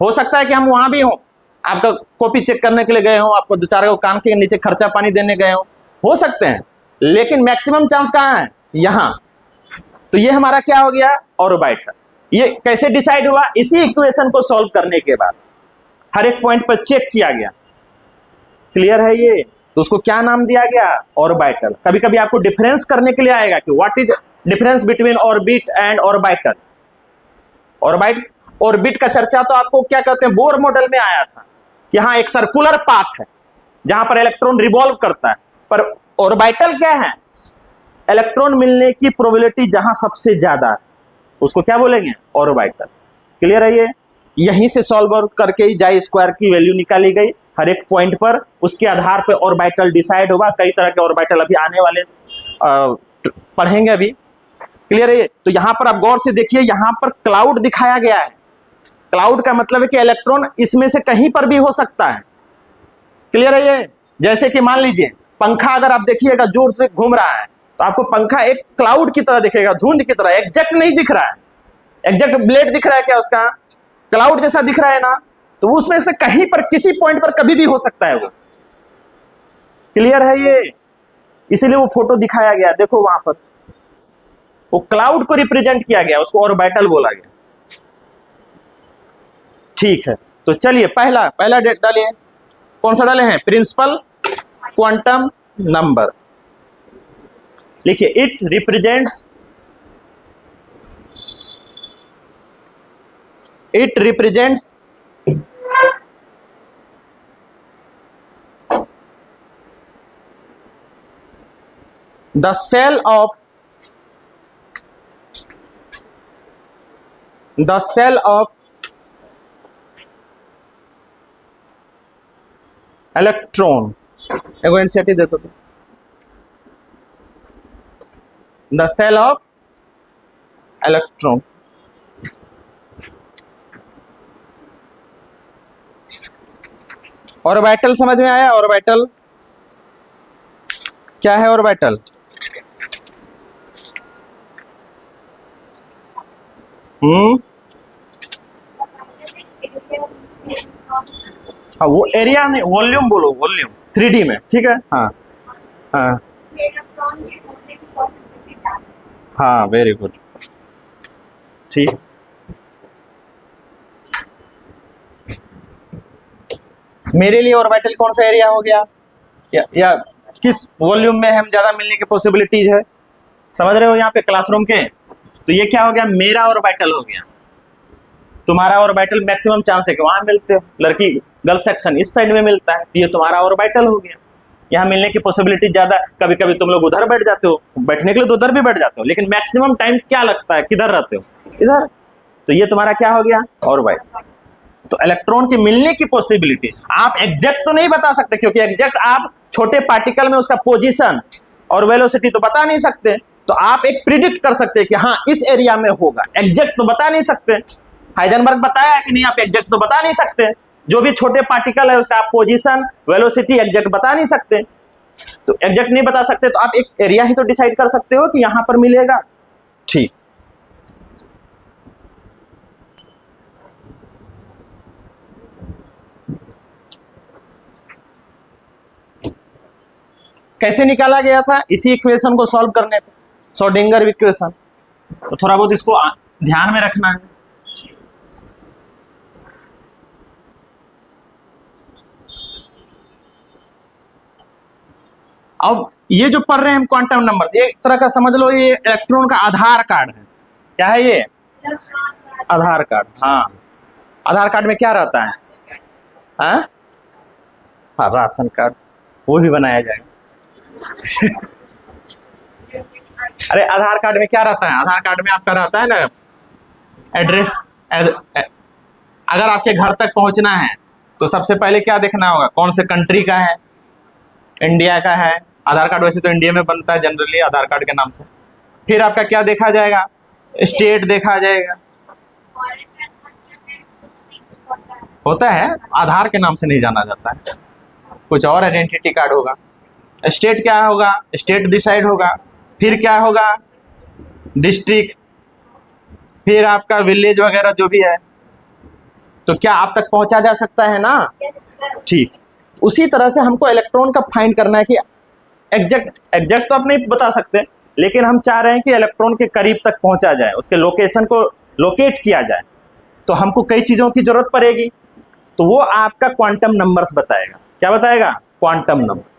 Speaker 1: हो सकता है कि हम वहां भी हों, आपका कॉपी चेक करने के लिए गए हो, आपको दो चार को कान के नीचे खर्चा पानी देने गए हो सकते हैं, लेकिन मैक्सिमम चांस कहाँ है? यहां। तो ये हमारा क्या हो गया? ऑर्बिटल। ये कैसे डिसाइड हुआ? इसी इक्वेशन को सॉल्व करने के बाद हर एक पॉइंट पर चेक किया गया। क्लियर है ये? तो उसको क्या नाम दिया गया? ऑर्बिटल। कभी कभी आपको डिफरेंस करने के लिए आएगा कि what is difference between orbit and orbital. Orbit का चर्चा तो आपको क्या कहते हैं, बोर मॉडल में आया था कि हाँ एक सर्कुलर पाथ है जहां पर इलेक्ट्रॉन रिवॉल्व करता है, पर ऑर्बिटल क्या है? इलेक्ट्रॉन मिलने की प्रोबेबिलिटी जहां सबसे ज्यादा है, उसको क्या बोलेंगे? ऑर्बिटल। क्लियर है ये? यहीं से सॉल्व करके ही जाई स्क्वायर की वैल्यू निकाली गई हर एक पॉइंट पर, उसके आधार पर ऑर्बिटल डिसाइड होगा। कई तरह के ऑर्बिटल अभी आने वाले पढ़ेंगे अभी। क्लियर है ये? तो यहां पर आप गौर से देखिए, यहां पर क्लाउड दिखाया गया है। क्लाउड का मतलब है कि इलेक्ट्रॉन इसमें से कहीं पर भी हो सकता है। क्लियर है ये? जैसे कि मान लीजिए पंखा अगर आप देखिएगा जोर से घूम रहा है तो आपको पंखा एक क्लाउड की तरह दिखेगा, धुंध की तरह, एग्जैक्ट नहीं दिख रहा है। एग्जैक्ट ब्लेड दिख रहा है क्या उसका? क्लाउड जैसा दिख रहा है ना, तो उसमें से कहीं पर किसी पॉइंट पर कभी भी हो सकता है वो। क्लियर है ये? इसीलिए वो फोटो दिखाया गया, देखो वहां पर वो क्लाउड को रिप्रेजेंट किया गया, उसको ऑर्बिटल बोला गया। ठीक है, तो चलिए पहला डेट डालिए। कौन सा डाले हैं? Principal quantum number. लिखिए, it represents the cell of electron। एगो एनसीईआरटी देखो तो, the cell of electron। Orbital समझ में आया? ऑर्बिटल क्या है? ऑर्बिटल हाँ वो एरिया नहीं, वॉल्यूम बोलो, वॉल्यूम 3D में। ठीक है, हाँ हाँ हाँ, वेरी गुड। ठीक, मेरे लिए ऑर्बिटल कौन सा एरिया हो गया, या किस वॉल्यूम में हम ज्यादा मिलने की पॉसिबिलिटीज है? समझ रहे हो यहाँ पे क्लासरूम के? तो ये क्या हो गया, मेरा ऑर्बिटल हो गया, तुम्हारा ऑर्बिटल मैक्सिमम चांस है कि वहां मिलते हो, लड़की गर्ल सेक्शन इस साइड में मिलता है, तो ये तुम्हारा ऑर्बिटल हो गया। यहाँ मिलने की पॉसिबिलिटी ज्यादा, कभी कभी तुम लोग उधर बैठ जाते हो, बैठने के लिए तो उधर भी बैठ जाते हो, लेकिन मैक्सिमम टाइम क्या लगता है, किधर रहते हो, इधर। तो ये तुम्हारा क्या हो गया, ऑर्बिटल। तो इलेक्ट्रॉन के मिलने की पॉसिबिलिटी आप एग्जैक्ट तो नहीं बता सकते, क्योंकि एग्जैक्ट आप छोटे पार्टिकल में उसका पोजीशन और वेलोसिटी तो बता नहीं सकते, तो आप एक प्रिडिक्ट कर सकते हैं कि हाँ इस एरिया में होगा, एग्जैक्ट तो बता नहीं सकते। हाइजेनबर्ग बताया कि नहीं, आप एग्जैक्ट तो बता नहीं सकते, जो भी छोटे पार्टिकल है उसका आप पोजीशन वेलोसिटी एग्जैक्ट बता नहीं सकते। तो एग्जैक्ट नहीं बता सकते तो आप एक एरिया ही तो डिसाइड कर सकते हो कि यहां पर मिलेगा, ठीक। कैसे निकाला गया था, इसी इक्वेशन को सॉल्व करने पे, श्रोडिंगर इक्वेशन। तो थोड़ा बहुत इसको ध्यान में रखना है। अब ये जो पढ़ रहे हैं हम क्वांटम नंबर्स, एक तरह का समझ लो ये इलेक्ट्रॉन का आधार कार्ड है। क्या है ये, आधार कार्ड। हाँ, आधार कार्ड में क्या रहता है, हाँ, राशन कार्ड, वो भी बनाया जाएगा। अरे आधार कार्ड में क्या रहता है, आधार कार्ड में आपका रहता है ना एड्रेस। अगर आपके घर तक पहुंचना है तो सबसे पहले क्या देखना होगा, कौन से कंट्री का है, इंडिया का है। आधार कार्ड वैसे तो इंडिया में बनता है जनरली आधार कार्ड के नाम से। फिर आपका क्या देखा जाएगा, स्टेट देखा जाएगा। होता है, आधार के नाम से नहीं जाना जाता है, कुछ और आइडेंटिटी कार्ड होगा। स्टेट क्या होगा, स्टेट डिसाइड होगा। फिर क्या होगा, डिस्ट्रिक्ट, फिर आपका विलेज वगैरह जो भी है। तो क्या आप तक पहुंचा जा सकता है ना, ठीक। उसी तरह से हमको इलेक्ट्रॉन का फाइंड करना है कि एग्जैक्ट तो आप नहीं बता सकते, लेकिन हम चाह रहे हैं कि इलेक्ट्रॉन के करीब तक पहुंचा जाए, उसके लोकेशन को लोकेट किया जाए। तो हमको कई चीज़ों की जरूरत पड़ेगी, तो वो आपका क्वांटम नंबर्स बताएगा। क्या बताएगा, क्वांटम नंबर।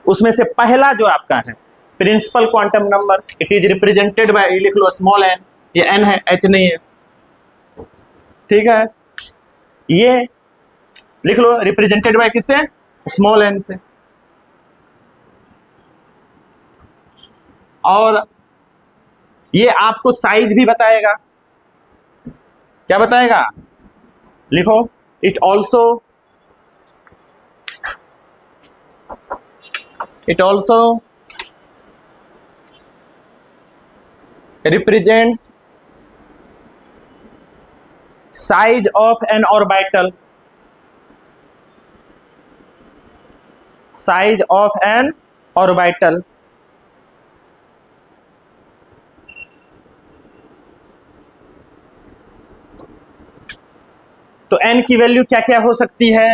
Speaker 1: उसमें से पहला जो आपका है principal quantum number, it is represented by, लिख लो स्मॉल एन, ये एन है, एच नहीं है, ठीक है। ये लिख लो रिप्रेजेंटेड बाय किससे, स्मॉल एन से। और ये आपको साइज भी बताएगा। क्या बताएगा, लिखो, it also represents size of an orbital, size of an orbital। तो n की वैल्यू क्या क्या हो सकती है,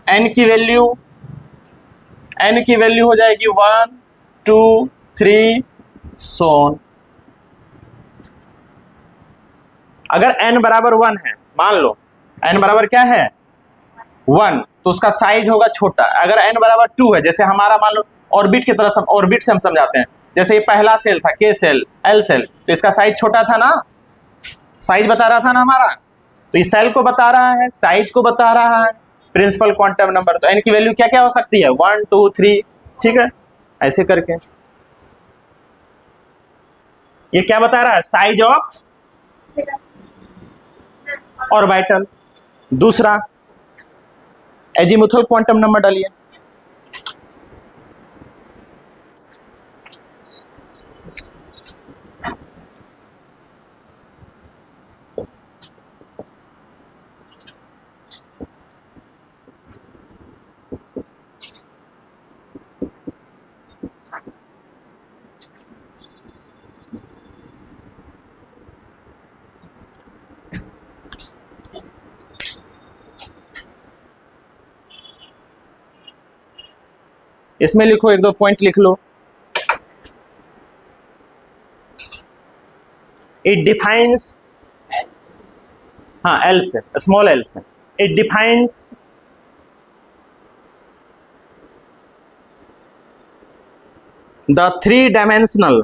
Speaker 1: n की वैल्यू हो जाएगी 1 2 3 सोन। अगर n बराबर 1 है, मान लो n बराबर क्या है 1, तो उसका साइज होगा छोटा। अगर n बराबर 2 है, जैसे हमारा मान लो ऑर्बिट की तरह, ऑर्बिट से हम समझाते हैं, जैसे ये पहला सेल था k सेल l सेल, तो इसका साइज छोटा था ना, साइज बता रहा था ना हमारा, तो इस सेल को बता रहा है, साइज को बता रहा है प्रिंसिपल क्वांटम नंबर। तो n की वैल्यू क्या क्या हो सकती है, 1 2 3, ठीक है, ऐसे करके। ये क्या बता रहा है, साइज ऑफ ऑर्बिटल। दूसरा एजीमुथल क्वांटम नंबर डालिए। इसमें लिखो, एक दो पॉइंट लिख लो। इट डिफाइंस, हाँ एल से, स्मॉल एल से, it defines the three dimensional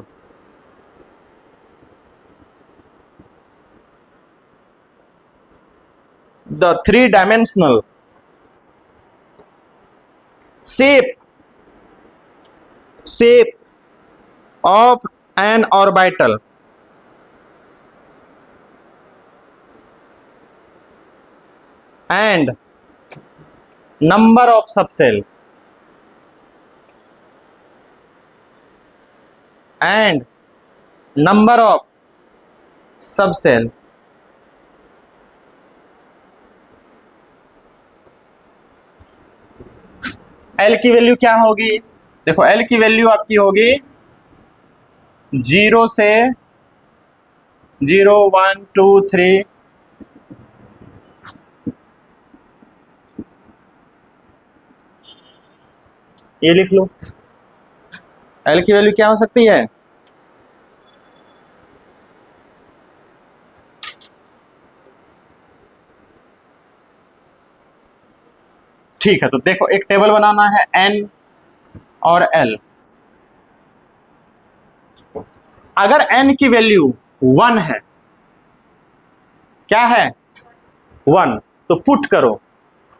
Speaker 1: shape of an orbital and number of subcell L की वैल्यू क्या होगी? देखो एल की वैल्यू आपकी होगी 0 से 0 1 2 3 ये लिख लो। एल की वैल्यू क्या हो सकती है? ठीक है, तो देखो एक टेबल बनाना है एन और एल। अगर एन की वैल्यू 1 है, क्या है 1, तो पुट करो।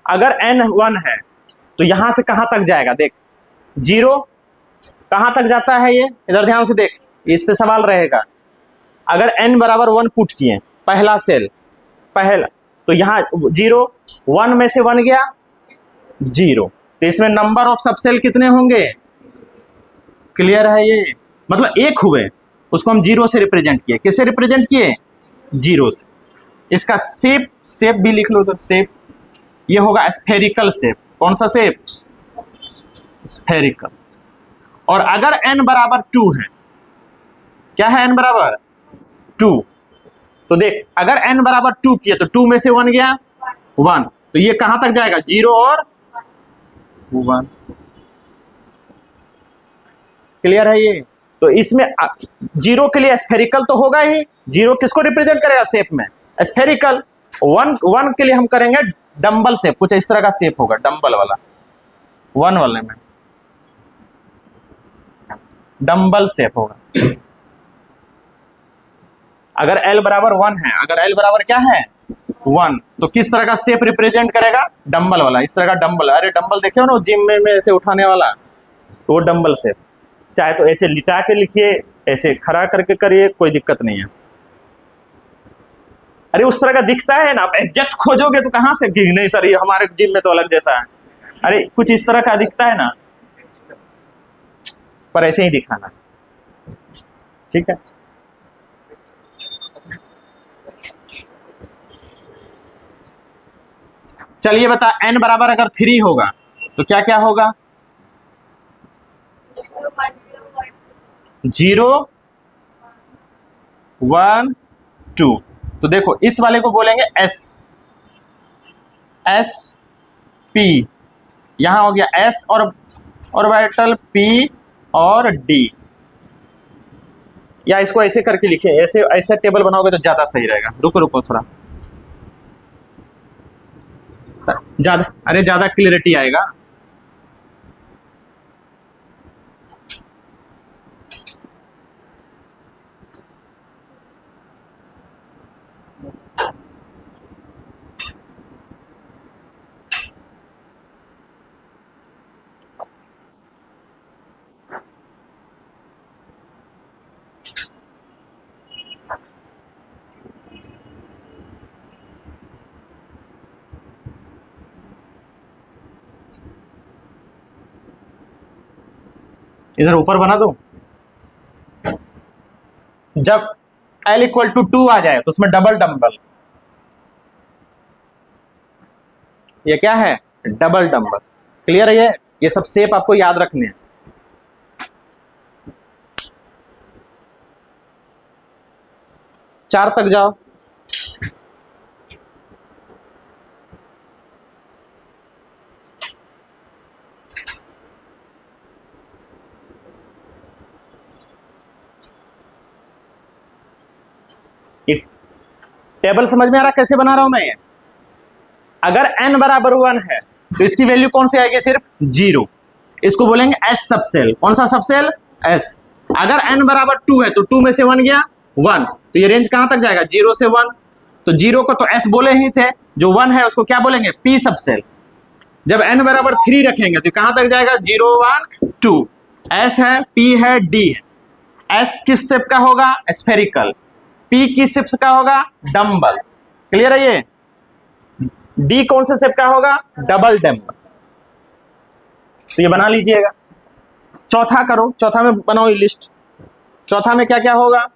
Speaker 1: अगर एन 1 है तो यहां से कहां तक जाएगा? देख 0 कहां तक जाता है, ये इधर ध्यान से देख, इस पे सवाल रहेगा। अगर एन बराबर 1 पुट किए पहला सेल, पहला, तो यहां 0 1 में से 1 गया 0, तो इसमें नंबर ऑफ सब सेल कितने होंगे? क्लियर है ये? मतलब एक हुए, उसको हम 0 से रिप्रेजेंट किए। किससे रिप्रेजेंट किए? 0 से। इसका शेप भी लिख लो, तो शेप ये होगा स्फेरिकल शेप। कौन सा शेप? स्फेरिकल। और अगर n बराबर 2 है, क्या है n बराबर 2, तो देख अगर n बराबर 2 किया तो 2 में से 1 गया 1, तो ये कहां तक जाएगा? 0 और 1। क्लियर है ये? तो इसमें 0 के लिए स्फेरिकल तो होगा ही। 0 किसको रिप्रेजेंट करेगा शेप में? स्फेरिकल। 1 के लिए हम करेंगे डंबल शेप, कुछ इस तरह का शेप होगा, डंबल वाला। 1 वाले में डंबल शेप होगा। अगर L बराबर 1 है, अगर L बराबर क्या है 1, तो किस तरह का शेप रिप्रेजेंट करेगा? डंबल वाला, इस तरह का डंबल। अरे डंबल देखे हो ना जिम में ऐसे उठाने वाला, तो वो डंबल शेप। चाहे तो ऐसे लिटा के लिखिए, ऐसे खड़ा करके करिए, कोई दिक्कत नहीं है। अरे उस तरह का दिखता है ना, आप एग्जैक्ट खोजोगे तो कहां से कि नहीं सर ये हमारे जिम में तो अलग जैसा है। अरे कुछ इस तरह का दिखता है ना, पर ऐसे ही दिखाना, ठीक है। चलिए बता, n बराबर अगर 3 होगा तो क्या क्या होगा? 0 1 2। तो देखो इस वाले को बोलेंगे s p, यहां हो गया s और ऑर्बिटल p और d। या इसको ऐसे करके लिखिए, ऐसे ऐसे टेबल बनाओगे तो ज्यादा सही रहेगा। रुको रुको थोड़ा, ज्यादा, अरे ज्यादा क्लियरिटी आएगा। इधर ऊपर बना दो। जब L इक्वल टू 2 आ जाए तो उसमें डबल डंबल, ये क्या है? Double dumbbell. क्लियर है? ये सब शेप आपको याद रखने हैं। चार तक जाओ। टेबल समझ में आ रहा कैसे बना रहा हूं मैं ये? अगर n बराबर 1 है तो इसकी वैल्यू कौन सी आएगी? सिर्फ 0। इसको बोलेंगे s सबसेल। कौन सा सबसेल? एस। अगर n बराबर 2 है तो 2 में से 1 गया 1, तो ये रेंज कहां तक जाएगा 0 से 1। तो 0 को तो s बोले ही थे, जो 1 है उसको क्या बोलेंगे p सबसेल। जब n बराबर 3 रखेंगे तो कहां तक जाएगा 0 1 2, s है p है d है। s किस शेप का होगा स्फेरिकल, p किस शेप का होगा डम्बल। क्लियर है ये। d कौन से शेप का होगा डबल डम्बल। तो ये बना लीजिएगा। चौथा करो, चौथा में बनाओ ये लिस्ट। चौथा में क्या क्या होगा,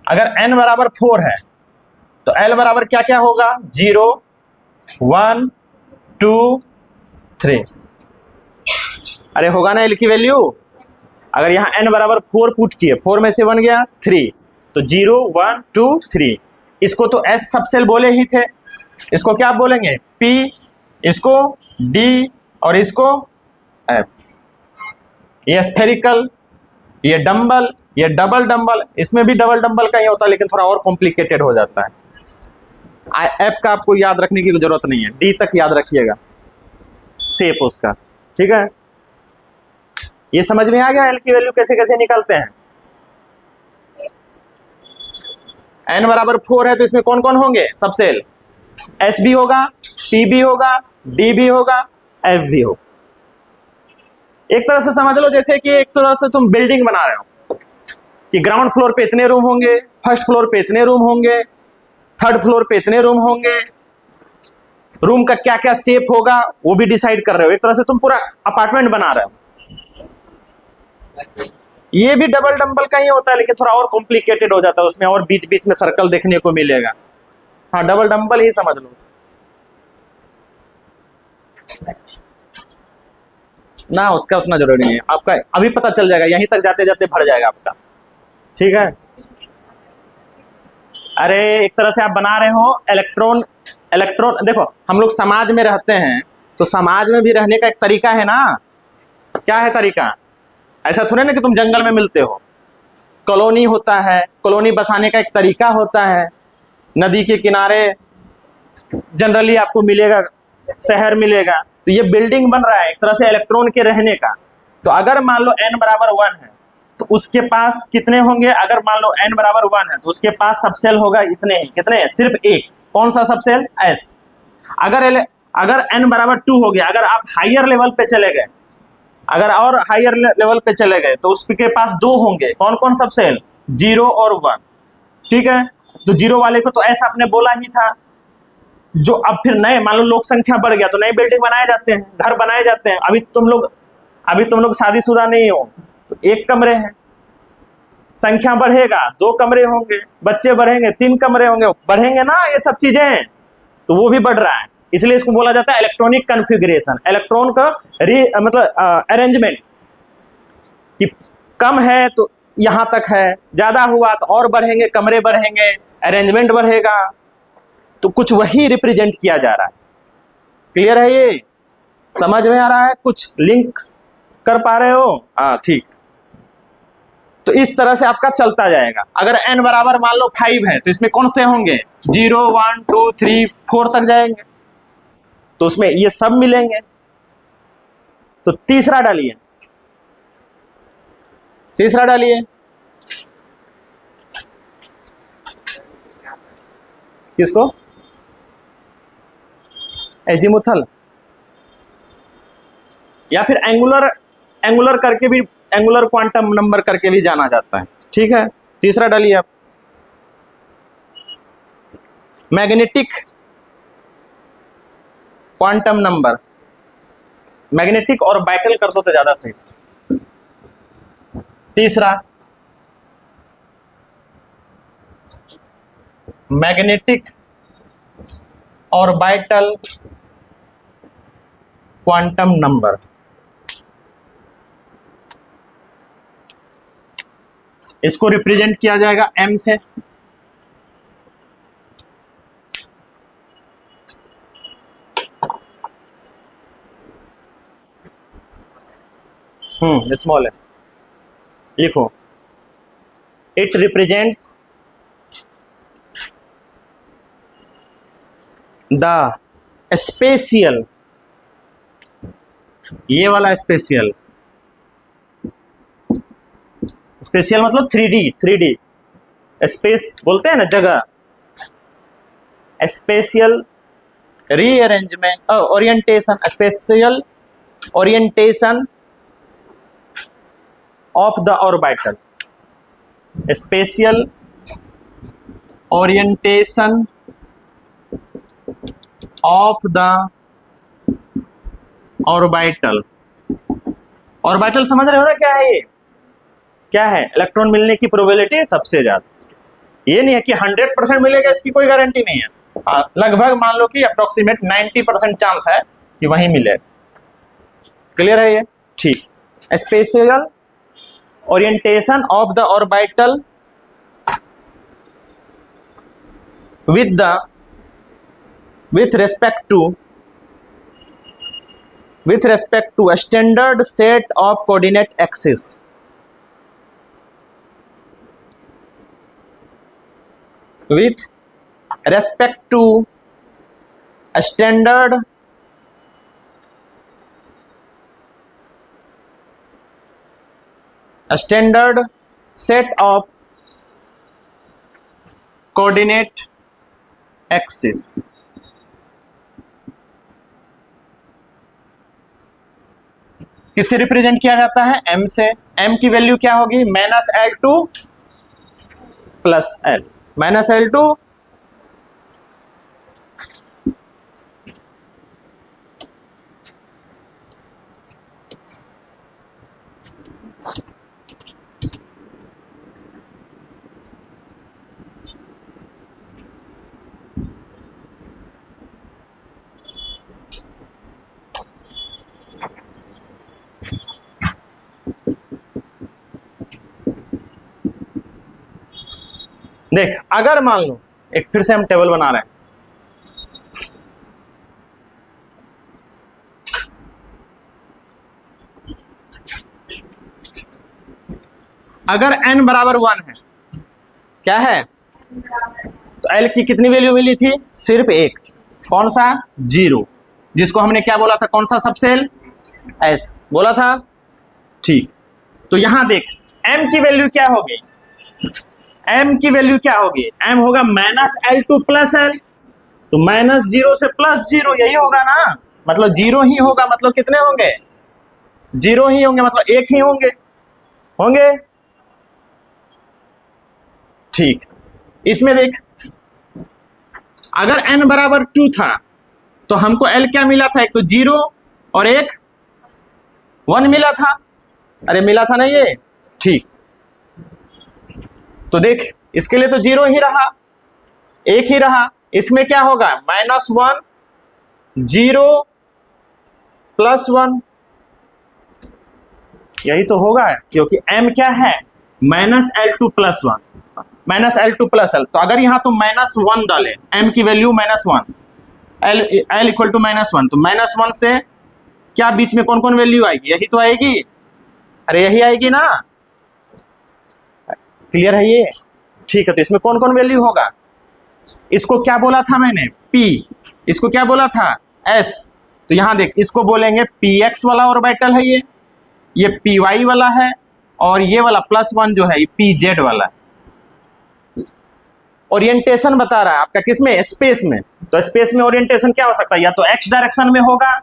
Speaker 1: अगर n बराबर 4 है तो l बराबर क्या क्या होगा 0 1 2 3। अरे होगा ना l की वैल्यू। अगर यहां n बराबर 4 पुट किए, 4 में से 1 गया 3, तो 0 1 2 3। इसको तो s सबसेल बोले ही थे, इसको क्या बोलेंगे p, इसको d और इसको f। ये स्फेरिकल, ये डंबल, ये डबल डंबल। इसमें भी डबल डंबल का ही होता है लेकिन थोड़ा और कॉम्प्लिकेटेड हो जाता है। f का आपको याद रखने की जरूरत नहीं है, d तक याद रखिएगा शेप उसका। ठीक है, ये समझ में आ गया l की वैल्यू कैसे कैसे निकालते हैं। n बराबर 4 है तो इसमें कौन कौन होंगे सबसेल, s भी होगा, p भी होगा, d भी होगा, f भी होगा। एक तरह से समझ लो जैसे कि एक तरह से तुम बिल्डिंग बना रहे हो कि ग्राउंड फ्लोर पे इतने रूम होंगे, फर्स्ट फ्लोर पे इतने रूम होंगे, थर्ड फ्लोर पे इतने रूम होंगे, रूम का क्या क्या शेप होगा वो भी डिसाइड कर रहे हो। एक तरह से तुम पूरा अपार्टमेंट बना रहे हो। ये भी डबल डंबल का ही होता है लेकिन थोड़ा और कॉम्प्लिकेटेड हो जाता है, उसमें और बीच बीच में सर्कल देखने को मिलेगा। हाँ, डबल डंबल ही समझ लो ना, उसका उतना जरूरी नहीं है। आपका अभी पता चल जाएगा, यहीं तक जाते जाते भर जाएगा आपका। ठीक है, अरे एक तरह से आप बना रहे हो इलेक्ट्रॉन। इलेक्ट्रॉन देखो, हम लोग समाज में रहते हैं तो समाज में भी रहने का एक तरीका है ना। क्या है तरीका, ऐसा थोड़े ना कि तुम जंगल में मिलते हो। कॉलोनी होता है, कॉलोनी बसाने का एक तरीका होता है। नदी के किनारे जनरली आपको मिलेगा, शहर मिलेगा। तो ये बिल्डिंग बन रहा है एक तरह से इलेक्ट्रॉन के रहने का। तो अगर मान लो n बराबर 1 है तो उसके पास कितने होंगे, अगर मान लो n बराबर 1 है तो उसके पास सबसेल होगा इतने ही। कितने, सिर्फ एक। कौन सा सबसेल, s। अगर n बराबर 2 हो गया, अगर आप हायर लेवल पे चले गए, अगर और हायर लेवल पे चले गए तो उसके पास 2 होंगे। कौन कौन सबसेल, 0 और 1। ठीक है, तो 0 वाले को तो s आपने बोला ही था। जो अब फिर नए मान लो लोक संख्या बढ़ गया तो नए बिल्डिंग बनाए जाते हैं, घर बनाए जाते हैं। अभी तुम लोग शादीशुदा नहीं हो तो 1 कमरे हैं। संख्या बढ़ेगा 2 कमरे होंगे, बच्चे बढ़ेंगे 3 कमरे होंगे, बढ़ेंगे ना ये सब चीजें। तो वो भी बढ़ रहा है, इसलिए इसको बोला जाता है इलेक्ट्रॉनिक कॉन्फ़िगरेशन। इलेक्ट्रॉन का मतलब अरेंजमेंट कि कम है तो यहां तक है, ज्यादा हुआ तो और बढ़ेंगे, कमरे बढ़ेंगे, अरेंजमेंट बढ़ेगा। तो कुछ वही रिप्रेजेंट किया जा रहा है। क्लियर है, ये समझ में आ रहा है, कुछ लिंक कर पा रहे हो। हाँ ठीक। तो इस तरह से आपका चलता जाएगा। अगर n बराबर मान लो 5 है तो इसमें कौन से होंगे 0 1 2 3 4 तक जाएंगे, तो उसमें ये सब मिलेंगे। तो तीसरा डालिए, तीसरा डालिए। किसको, एजीमुथल या फिर एंगुलर करके भी, एंगुलर क्वांटम नंबर करके भी जाना जाता है। ठीक है, तीसरा डालिए आप, मैग्नेटिक क्वांटम नंबर। मैग्नेटिक और बाइटल कर दो तो ज्यादा सही। तीसरा मैग्नेटिक और बाइटल क्वांटम नंबर। इसको रिप्रेजेंट किया जाएगा m से। स्मॉल है, लिखो इट रिप्रेजेंट्स द स्पेशियल, ये वाला स्पेशियल, स्पेशियल मतलब 3D, 3D स्पेस बोलते हैं ना जगह, spatial rearrangement, orientation, spatial orientation of the orbital, spatial orientation of the orbital. Orbital समझ रहे हो ना क्या है ये? क्या है? इलेक्ट्रॉन मिलने की प्रोबेबिलिटी सबसे ज्यादा। ये नहीं है कि 100% मिलेगा, इसकी कोई गारंटी नहीं है। लगभग मान लो कि अप्रोक्सीमेट 90% चांस है कि वहीं मिले। क्लियर है ये? ठीक। Spatial orientation of the orbital with respect to a standard set of coordinate axes, with respect to a standard set of coordinate axes, किससे रिप्रेजेंट किया जाता है? m से। m की वैल्यू क्या होगी? -L2 प्लस L, -L2 देख, अगर मान लो, एक फिर से हम टेबल बना रहे हैं, अगर n बराबर 1 है, क्या है? तो L की कितनी वैल्यू मिली थी? सिर्फ एक। कौन सा? 0, जिसको हमने क्या बोला था? कौन सा सबसेल? S बोला था। ठीक, तो यहां देख m की वैल्यू क्या होगी? m की वैल्यू क्या होगी? m होगा -L2 प्लस L, तो -0 से +0 यही होगा ना, मतलब 0 ही होगा। मतलब कितने होंगे? 0 ही होंगे, मतलब एक ही होंगे। ठीक, इसमें देख, अगर n बराबर 2 था तो हमको L क्या मिला था? एक तो 0 और एक 1 मिला था। अरे मिला था ना ये? ठीक, तो देख इसके लिए तो 0 ही रहा, एक ही रहा। इसमें क्या होगा? -1 0 +1, यही तो होगा, क्योंकि m क्या है? -L2 plus 1, -L2 plus L। तो अगर यहां तो -1 डाले, m की वैल्यू -1, L इक्वल टू -1, तो -1 से क्या बीच में कौन कौन वैल्यू आएगी? यही तो आएगी। अरे यही आएगी ना। क्लियर है ये? ठीक है, तो इसमें कौन कौन वैल्यू होगा? इसको क्या बोला था मैंने? P, इसको क्या बोला था? S। तो यहां देख, इसको बोलेंगे px वाला ऑर्बिटल है ये py वाला है, और ये वाला +1 जो है ये pz वाला है। ओरिएंटेशन बता रहा है आपका किसमें? स्पेस में। तो स्पेस में ओरिएंटेशन क्या हो सकता है? या तो x डायरेक्शन में होगा,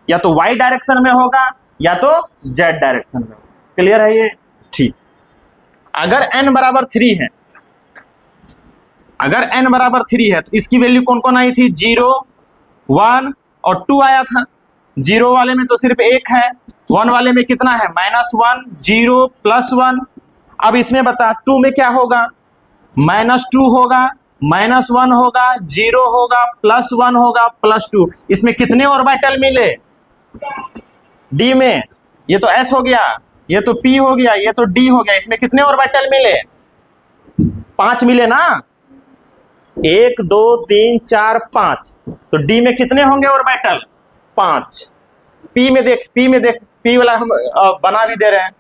Speaker 1: या तो y डायरेक्शन में होगा, या तो z डायरेक्शन में। क्लियर है ये? ठीक। अगर n बराबर 3 है, अगर n बराबर 3 है, तो इसकी वैल्यू कौन कौन आई थी? 0 1 और 2 आया था। 0 वाले में तो सिर्फ 1 है, 1 वाले में कितना है? -1 0 +1। अब इसमें बता 2 में क्या होगा? -2 होगा, -1 होगा, 0 होगा, +1 होगा, +2। इसमें कितने ऑर्बिटल मिले? D में। ये तो S हो गया, ये तो P हो गया, ये तो D हो गया। इसमें कितने ऑर्बिटल मिले? 5 मिले ना। 1 2 3 4 5। तो D में कितने होंगे ऑर्बिटल? 5। P में देख, P वाला हम बना भी दे रहे हैं।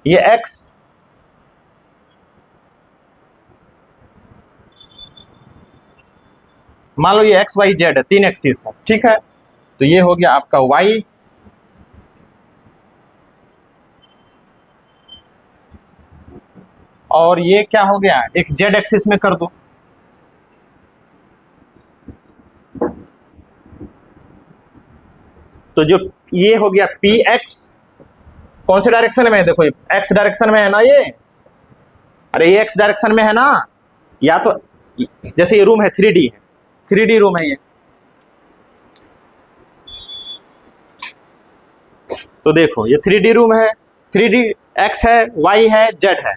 Speaker 1: ये एक्स, मान लो ये एक्स वाई जेड है, 3 एक्सिस है, ठीक है। तो ये हो गया आपका वाई, और ये क्या हो गया, एक जेड एक्सिस में कर दो। तो जो ये हो गया पी एक्स, कौन से डायरेक्शन में है, देखो एक्स डायरेक्शन में है ना ये, अरे ये एक्स डायरेक्शन में है ना, या तो जैसे ये रूम है 3D है, 3D रूम है ये, तो देखो ये 3D रूम है, 3D एक्स है, वाई है, जेड है।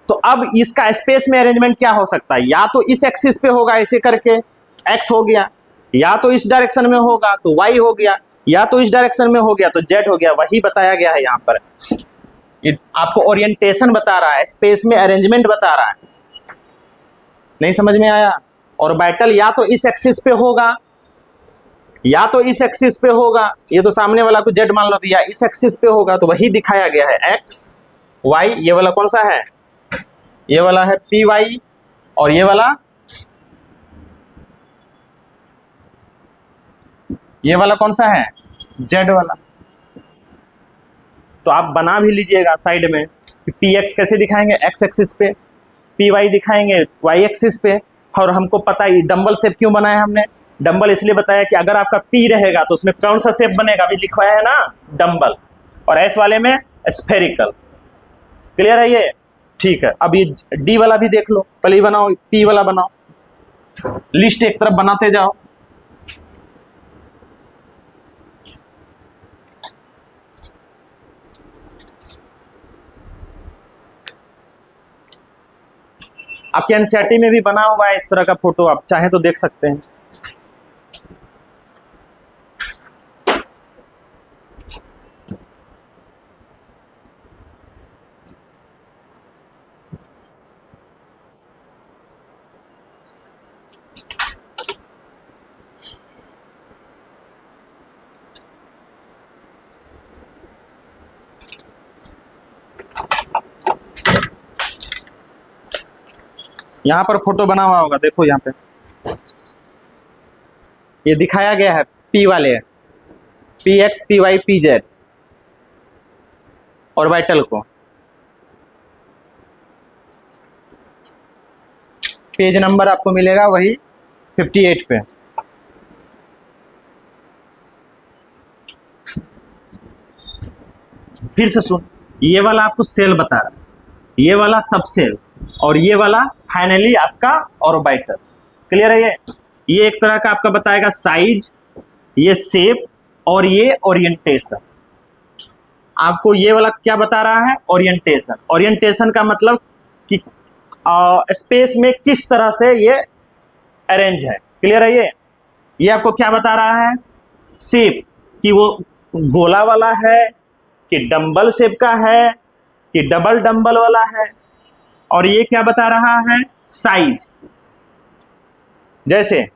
Speaker 1: तो अब इसका स्पेस में अरेंजमेंट क्या हो सकता है, या तो इस एक्सिस पे होगा ऐसे करके एक्स हो गया, या तो इस डायरेक्शन में होगा तो वाई हो गया, या तो इस डायरेक्शन में हो गया तो जेड हो गया। वही बताया गया है यहाँ पर, ये आपको ओरिएंटेशन बता रहा है, स्पेस में अरेंजमेंट बता रहा है। नहीं समझ में आया? ऑर्बिटल या तो इस एक्सिस पे होगा, या तो इस एक्सिस पे होगा, ये तो सामने वाला को जेड मान लो, तो या इस एक्सिस पे होगा, तो वही दिखाया गया है एक्स वाई। ये वाला कौन सा है, ये वाला है पी वाई, और ये वाला कौन सा है, जेड वाला। तो आप बना भी लीजिएगा साइड में, पी एक्स कैसे दिखाएंगे, एक्स एक्सिस पे, पी वाई दिखाएंगे वाई एक्सिस पे। और हमको पता ही डंबल शेप क्यों बनाया हमने, डंबल इसलिए बताया कि अगर आपका पी रहेगा तो उसमें कौन सा शेप बनेगा, अभी लिखवाया है ना डंबल, और एस वाले में स्फेरिकल। क्लियर है ये? ठीक है। अब ये डी वाला भी देख लो, पहले बनाओ, पी वाला बनाओ, लिस्ट एक तरफ बनाते जाओ। आपके एनसीईआरटी में भी बना हुआ है इस तरह का फोटो, आप चाहें तो देख सकते हैं। यहां पर फोटो बना हुआ होगा, देखो यहां पे ये दिखाया गया है पी वाले, P X P Y P Z orbital को। पेज नंबर आपको मिलेगा वही 58 पे। फिर से सुन, ये वाला आपको सेल बता रहा है, ये वाला सब सेल, और ये वाला फाइनली आपका ऑर्बिटल। क्लियर है? ये एक तरह का आपका बताएगा साइज, ये शेप, और ये ओरिएंटेशन। आपको ये वाला क्या बता रहा है, ओरिएंटेशन। ओरिएंटेशन का मतलब कि स्पेस में किस तरह से ये अरेंज है। क्लियर है? ये आपको क्या बता रहा है, शेप, कि वो गोला वाला है कि डंबल शेप का है कि डबल डंबल वाला है। और ये क्या बता रहा है, साइज। जैसे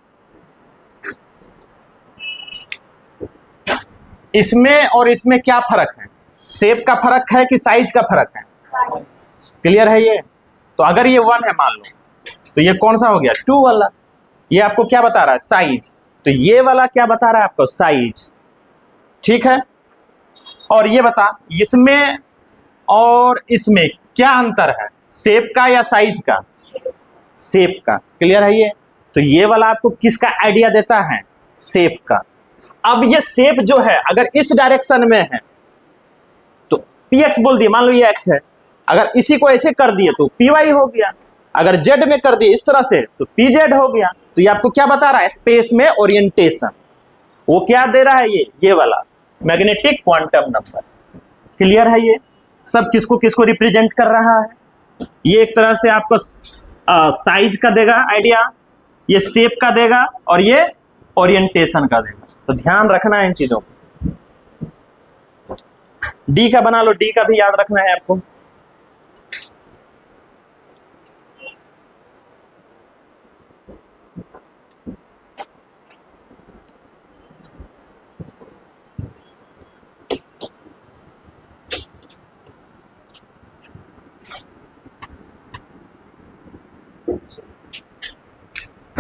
Speaker 1: इसमें और इसमें क्या फर्क है, शेप का फर्क है कि साइज का फर्क है। क्लियर है? ये तो अगर ये 1 है मान लो, तो ये कौन सा हो गया, 2 वाला। ये आपको क्या बता रहा है, साइज। तो ये वाला क्या बता रहा है आपको, साइज। ठीक है? और ये बता, इसमें और इसमें क्या अंतर है, शेप का या साइज का, शेप का। क्लियर है? ये तो ये वाला आपको किसका आइडिया देता है, शेप का। अब ये शेप जो है अगर इस डायरेक्शन में है तो पी एक्स बोल दिए, मान लो ये एक्स है, अगर इसी को ऐसे कर दिए तो पी वाई हो गया, अगर जेड में कर दिए इस तरह से तो पी जेड हो गया। तो ये आपको क्या बता रहा है, स्पेस में ओरिएंटेशन। वो क्या दे रहा है, ये वाला मैग्नेटिक क्वांटम नंबर। क्लियर है? ये सब किसको किसको रिप्रेजेंट कर रहा है, ये एक तरह से आपको साइज का देगा आइडिया, ये शेप का देगा, और ये ओरिएंटेशन का देगा। तो ध्यान रखना है इन चीजों को। डी का बना लो, डी का भी याद रखना है आपको।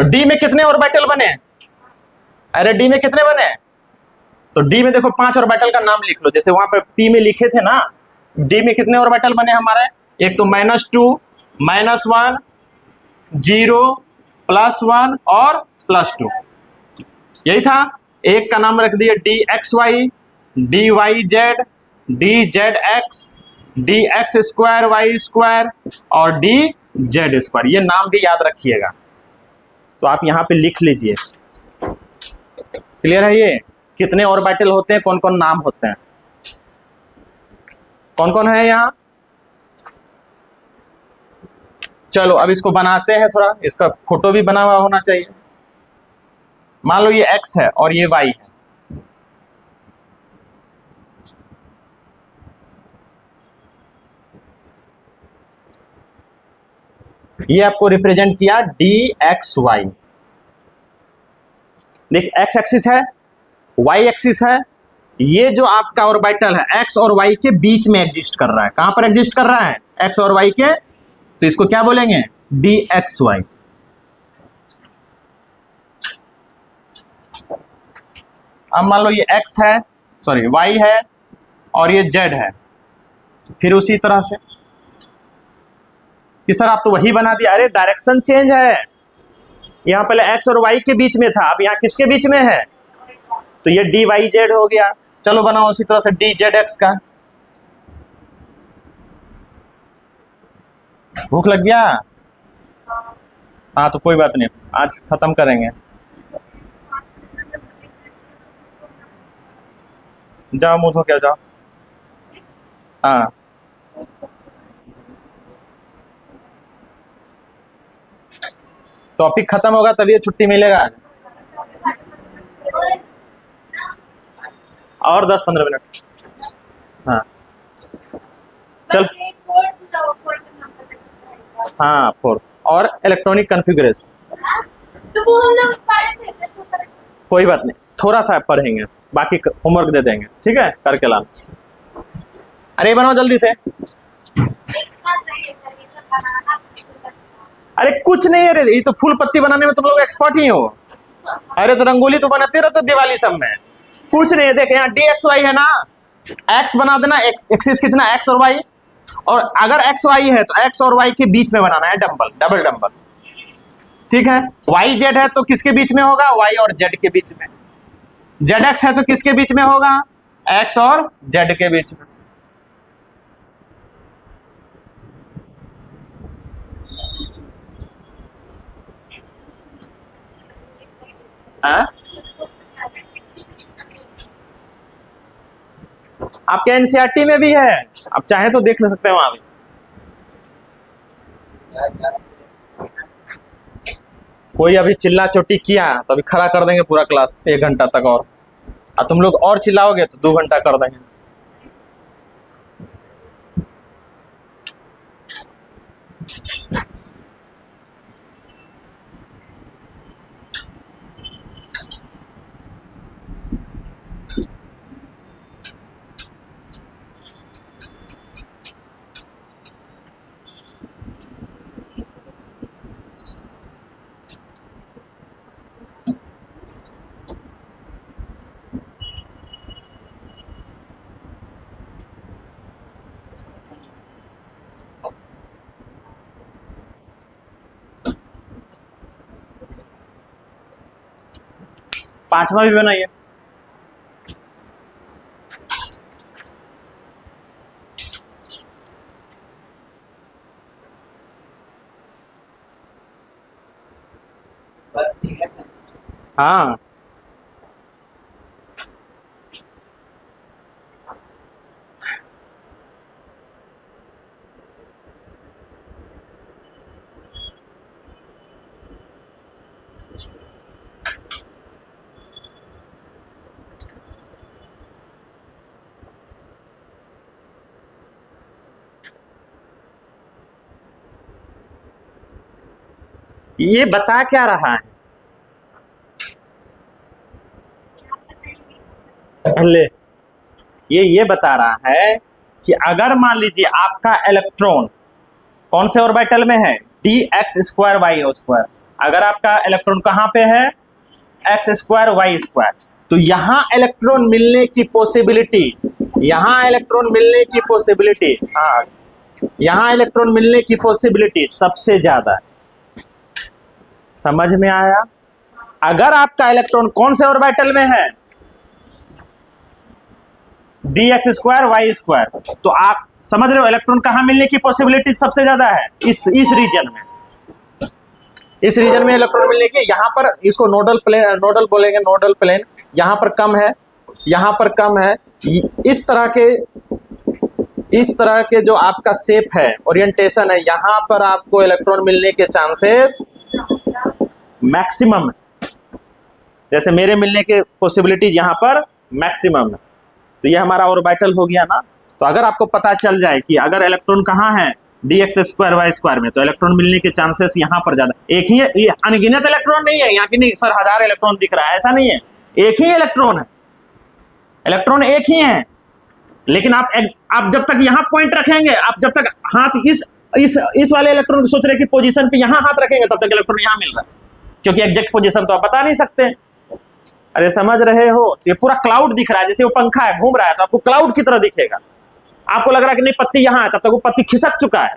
Speaker 1: डी में कितने ऑर्बिटल बने? अरे डी में कितने बने? तो डी में देखो 5 ऑर्बिटल का नाम लिख लो, जैसे वहां पर पी में लिखे थे ना। डी में कितने ऑर्बिटल बने हमारे? एक तो -2, -1, 0, +1 और +2, यही था। एक का नाम रख दिया dxy, dyz, dzx, dx² y² और dz²। ये नाम भी याद रखिएगा, तो आप यहां पे लिख लीजिए। क्लियर है? ये कितने ऑर्बिटल होते हैं, कौन कौन नाम होते हैं, कौन कौन है यहाँ। चलो अब इसको बनाते हैं, थोड़ा इसका फोटो भी बना हुआ होना चाहिए। मान लो ये x है और ये y है। ये आपको रिप्रेजेंट किया dxy। देख, x एक्सिस है, y एक्सिस है। ये जो आपका ऑर्बिटल है x और y के बीच में एग्जिस्ट कर रहा है। कहां पर एग्जिस्ट कर रहा है? x और y के, तो इसको क्या बोलेंगे? dxy। अब मान लो ये x है, सॉरी y है और ये z है, फिर उसी तरह से कि सर आप तो वही बना दिया। अरे डायरेक्शन चेंज है, यहाँ पहले x और y के बीच में था, अब यहाँ किसके बीच में है? तो ये dyz हो गया। चलो बनाओ उसी तरह से dzx का। भूख लग गया? हाँ तो कोई बात नहीं, आज खत्म करेंगे। जाओ मुंह धो के जाओ। हाँ टॉपिक खत्म होगा तभी ये छुट्टी मिलेगा। और 10-15 मिनट। हाँ चल। हाँ 4th और इलेक्ट्रॉनिक कॉन्फ़िगरेशन।
Speaker 2: तो वो हम लोग पढ़े थे।
Speaker 1: कोई बात नहीं, थोड़ा सा पढ़ेंगे, बाकी होमवर्क दे देंगे, ठीक है? करके लाना। अरे बनाओ जल्दी से। अरे कुछ नहीं है रे, ये तो फूल पत्ती बनाने में तुम लोग एक्सपर्ट ही हो। अरे तो रंगोली तो बनाते रहते दिवाली सब में। कुछ नहीं है, देख यहाँ dxy है ना, x बना देना, एक्सिस खींचना x और y, और अगर x y है तो x और y के बीच में बनाना है डबल डंबल, ठीक है? yz है तो किसके बीच में होगा? y और z के बीच में। zx है तो किसके बीच में होगा? x और z के बीच में। आपके एनसीईआरटी में भी है, आप चाहे तो देख ले सकते हैं वहां भी। कोई अभी चिल्ला चोटी किया तो अभी खड़ा कर देंगे पूरा क्लास 1 घंटा तक, और तुम लोग और चिल्लाओगे तो 2 घंटा कर देंगे। पांचवा भी बनाइए। हाँ ये बता क्या रहा है? ले, ये बता रहा है कि अगर मान लीजिए आपका इलेक्ट्रॉन कौन से ऑर्बिटल में है? dx² y² अगर आपका इलेक्ट्रॉन कहाँ पे है, एक्स स्क्वायर वाई स्क्वायर, तो यहां इलेक्ट्रॉन मिलने की पॉसिबिलिटी, यहां इलेक्ट्रॉन मिलने की पॉसिबिलिटी, हाँ यहां इलेक्ट्रॉन मिलने की पॉसिबिलिटी सबसे ज्यादा है। समझ में आया? अगर आपका इलेक्ट्रॉन कौन से ऑर्बिटल में है, D x square Y square, तो आप समझ रहे हो इलेक्ट्रॉन कहां मिलने की पॉसिबिलिटी सबसे ज्यादा है, इस रीजन में, इस रीजन में इलेक्ट्रॉन मिलने की। यहां पर इसको नोडल प्लेन, नोडल बोलेंगे, नोडल प्लेन यहां पर कम है, यहां पर कम है। इस तरह के जो आपका शेप है, ओरिएंटेशन है, यहां पर आपको इलेक्ट्रॉन मिलने के चांसेस मैक्सिमम है। जैसे मेरे मिलने के पॉसिबिलिटीज यहां पर मैक्सिमम है। तो ये हमारा ऑर्बिटल हो गया ना। तो अगर आपको पता चल जाए कि अगर इलेक्ट्रॉन कहाँ है, D x square Y square में, तो इलेक्ट्रॉन मिलने के चांसेस यहाँ पर ज्यादा। एक ही है, ये अनगिनत इलेक्ट्रॉन नहीं है यहाँ की, नहीं सर 1000 इलेक्ट्रॉन दिख रहा है, ऐसा नहीं है, एक ही इलेक्ट्रॉन है, इलेक्ट्रॉन एक ही है। लेकिन आप जब तक यहाँ पॉइंट रखेंगे, आप जब तक हाथ इस वाले इलेक्ट्रॉन को सोच रहे कि पोजीशन पे यहाँ हाथ रखेंगे, तब तक इलेक्ट्रॉन यहाँ मिल रहा है, क्योंकि एग्जैक्ट पोजीशन तो आप बता नहीं सकते। अरे समझ रहे हो? ये पूरा क्लाउड दिख रहा है, जैसे वो पंखा है घूम रहा है, तो आपको क्लाउड की तरह दिखेगा। आपको लग रहा है कि नहीं पत्ती यहां है, तब तक वो पत्ती खिसक चुका है।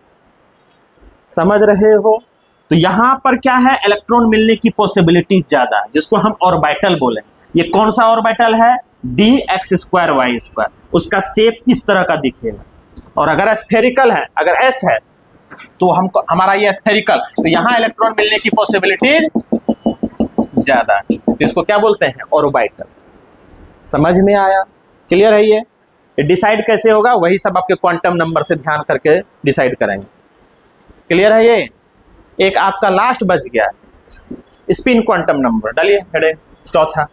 Speaker 1: समझ रहे हो? तो यहां पर क्या है, इलेक्ट्रॉन मिलने की पॉसिबिलिटी ज्यादा है, जिसको हम ऑर्बिटल बोले। ये कौन सा ऑर्बिटल है, D x square Y square, उसका शेप इस तरह का दिखेगा। और अगर स्फेरिकल है, अगर एस है, तो हमको हमारा ये स्फेरिकल, तो यहां इलेक्ट्रॉन मिलने की पॉसिबिलिटी ज्यादा है। इसको क्या बोलते हैं, ऑर्बिटल। समझ में आया? क्लियर है? ये डिसाइड कैसे होगा, वही सब आपके क्वांटम नंबर से ध्यान करके डिसाइड करेंगे। क्लियर है? ये एक आपका लास्ट बच गया है, स्पिन क्वांटम नंबर। डालिए हेडे चौथा।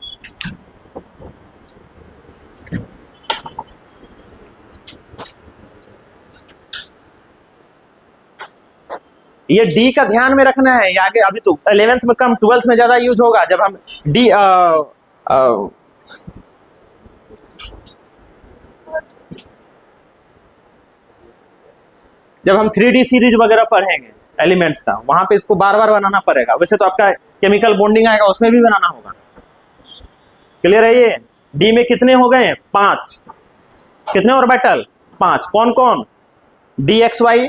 Speaker 1: ये डी का ध्यान में रखना है, ये आगे अभी तो 11th में कम, 12th में ज्यादा यूज होगा। जब हम डी जब हम 3D सीरीज वगैरह पढ़ेंगे एलिमेंट्स का, वहां पे इसको बार बार बनाना पड़ेगा। वैसे तो आपका केमिकल बॉन्डिंग आएगा, उसमें भी बनाना होगा। क्लियर है? ये डी में कितने हो गए, 5। कितने ऑर्बिटल, 5। कौन कौन, d x y,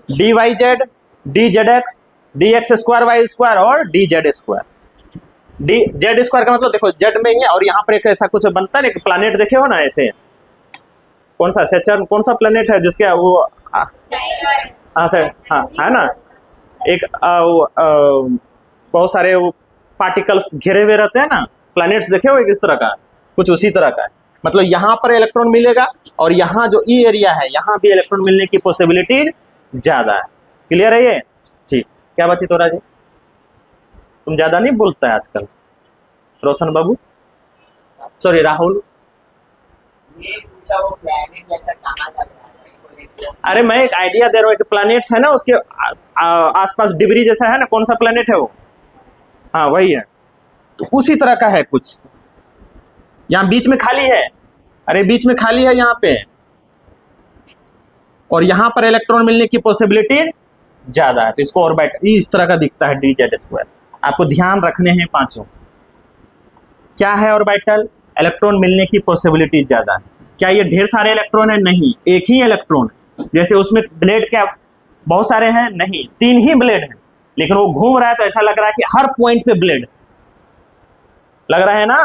Speaker 1: d y z, d z x, d x square Y square और d z square. D z square का मतलब देखो जेड में ही है, और यहाँ पर एक ऐसा कुछ बनता है ना, प्लानिट देखे हो ना ऐसे, कौन सा सेचर, कौन सा प्लेनेट है जिसके वो हाँ सर, हाँ है ना, एक बहुत सारे वो पार्टिकल्स घिरे हुए रहते हैं ना, प्लैनेट्स देखे हो, एक इस तरह का, कुछ उसी तरह का है। मतलब यहाँ पर इलेक्ट्रॉन मिलेगा, और यहाँ जो ई एरिया है, यहाँ भी इलेक्ट्रॉन मिलने की पॉसिबिलिटी ज्यादा है। क्लियर है ये? ठीक। क्या बात है तोरा जी, तुम ज्यादा नहीं बोलता है आजकल, रोशन बाबू, सॉरी राहुल।
Speaker 3: ये पूछा वो प्लैनेट जैसा कहाँ लग रहा है?
Speaker 1: अरे मैं एक आइडिया दे रहा हूँ, एक प्लैनेट्स है ना, उसके आसपास डिब्री जैसा है ना, कौन सा प्लैनेट है वो? हाँ वही है, तो उसी तरह का है कुछ। यहाँ बीच में खाली है, अरे बीच में खाली है यहाँ पे, और यहाँ पर इलेक्ट्रॉन मिलने की पॉसिबिलिटी ज्यादा है, तो इसको ऑर्बिटल इस तरह का दिखता है, डी जेड स्क्वायर। आपको ध्यान रखने हैं पांचों। क्या है ऑर्बिटल? इलेक्ट्रॉन मिलने की पॉसिबिलिटी ज्यादा है। क्या ये ढेर सारे इलेक्ट्रॉन है? नहीं, एक ही इलेक्ट्रॉन है। जैसे उसमें ब्लेड क्या बहुत सारे हैं? नहीं, 3 ही ब्लेड हैं, लेकिन वो घूम रहा है तो ऐसा लग रहा है कि हर पॉइंट पे ब्लेड लग रहा है ना।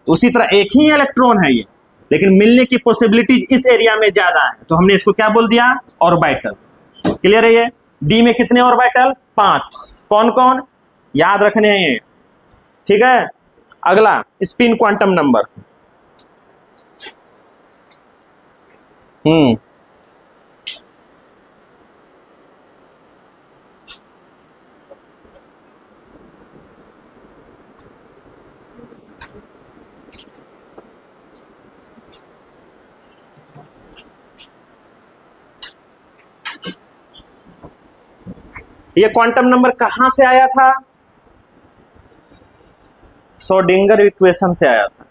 Speaker 1: तो उसी तरह एक ही इलेक्ट्रॉन है ये, लेकिन मिलने की पॉसिबिलिटीज इस एरिया में ज्यादा है, तो हमने इसको क्या बोल दिया? ऑर्बिटल। क्लियर है? ये डी में कितने ऑर्बिटल? 5। कौन कौन? याद रखने हैं ये, ठीक है। अगला स्पिन क्वांटम नंबर। ये क्वांटम नंबर कहां से आया था? श्रोडिंगर इक्वेशन से आया था।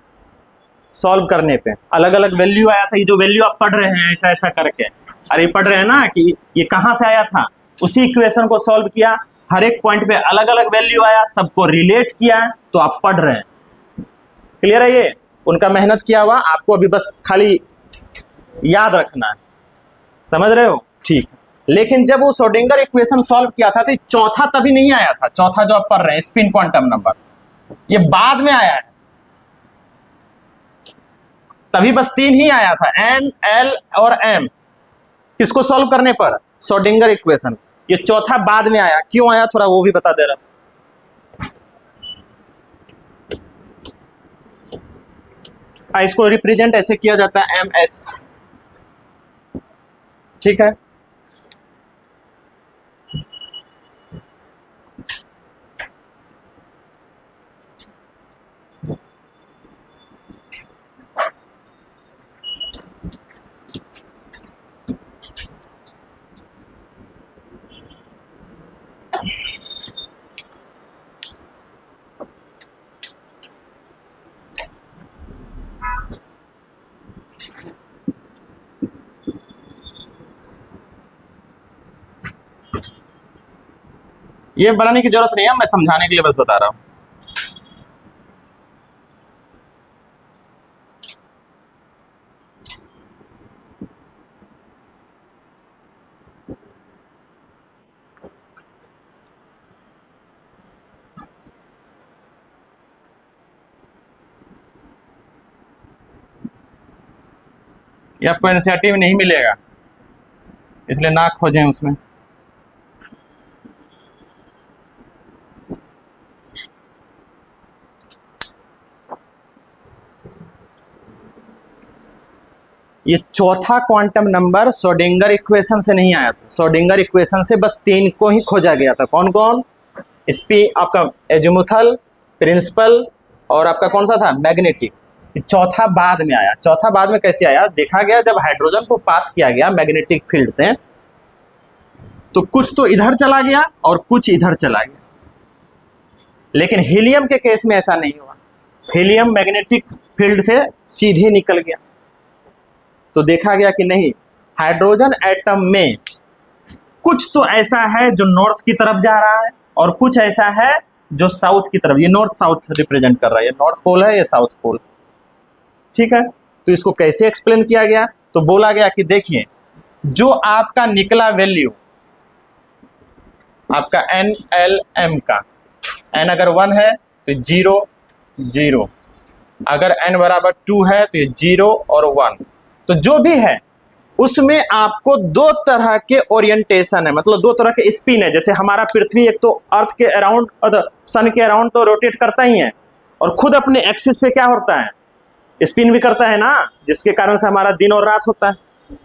Speaker 1: सॉल्व करने पे अलग अलग वैल्यू आया था। ये जो वैल्यू आप पढ़ रहे हैं ऐसा ऐसा करके, अरे पढ़ रहे हैं ना कि ये कहां से आया था, उसी इक्वेशन को सॉल्व किया, हर एक पॉइंट पे अलग अलग वैल्यू आया, सबको रिलेट किया, तो आप पढ़ रहे हैं। क्लियर है? ये उनका मेहनत किया हुआ, आपको अभी बस खाली याद रखना है। समझ रहे हो? ठीक। लेकिन जब वो श्रोडिंगर इक्वेशन सॉल्व किया था तो चौथा तभी नहीं आया था। चौथा जो आप पढ़ रहे हैं स्पिन क्वांटम नंबर, ये बाद में आया है। तभी बस 3 ही आया था, एन, एल और एम। किसको सॉल्व करने पर? Schrodinger equation. ये चौथा बाद में आया। क्यों आया थोड़ा वो भी बता दे रहा। इसको रिप्रेजेंट ऐसे किया जाता है एम एस। ठीक है? ये बनाने की जरूरत नहीं है, मैं समझाने के लिए बस बता रहा हूं। ये आपको एनसीईआरटी में नहीं मिलेगा, इसलिए ना खोजें उसमें। ये चौथा क्वांटम नंबर श्रोडिंगर इक्वेशन से नहीं आया था। श्रोडिंगर इक्वेशन से बस 3 को ही खोजा गया था। कौन कौन? आपका एजीमुथल, प्रिंसिपल और आपका कौन सा था? मैग्नेटिक। चौथा बाद में आया। चौथा बाद में कैसे आया? देखा गया जब हाइड्रोजन को पास किया गया मैग्नेटिक फील्ड से, तो कुछ तो इधर चला गया और कुछ इधर चला गया। लेकिन हीलियम के केस में ऐसा नहीं हुआ। हीलियम मैग्नेटिक फील्ड से सीधे निकल गया। तो देखा गया कि नहीं, हाइड्रोजन एटम में कुछ तो ऐसा है जो नॉर्थ की तरफ जा रहा है और कुछ ऐसा है जो साउथ की तरफ। ये नॉर्थ साउथ रिप्रेजेंट कर रहा है। ये नॉर्थ पोल है, ये साउथ पोल। ठीक है? तो इसको कैसे एक्सप्लेन किया गया? तो बोला गया कि देखिए, जो आपका निकला वैल्यू आपका एन, एल, एम का, एन अगर 1 है तो 0 0, अगर एन बराबर 2 है तो ये 0 और 1। तो जो भी है उसमें आपको 2 तरह के ओरिएंटेशन है, मतलब 2 तरह के स्पिन है। जैसे हमारा पृथ्वी एक तो अर्थ के अराउंड और सन के अराउंड तो रोटेट करता ही है, और खुद अपने एक्सिस पे क्या होता है? स्पिन भी करता है ना, जिसके कारण से हमारा दिन और रात होता है।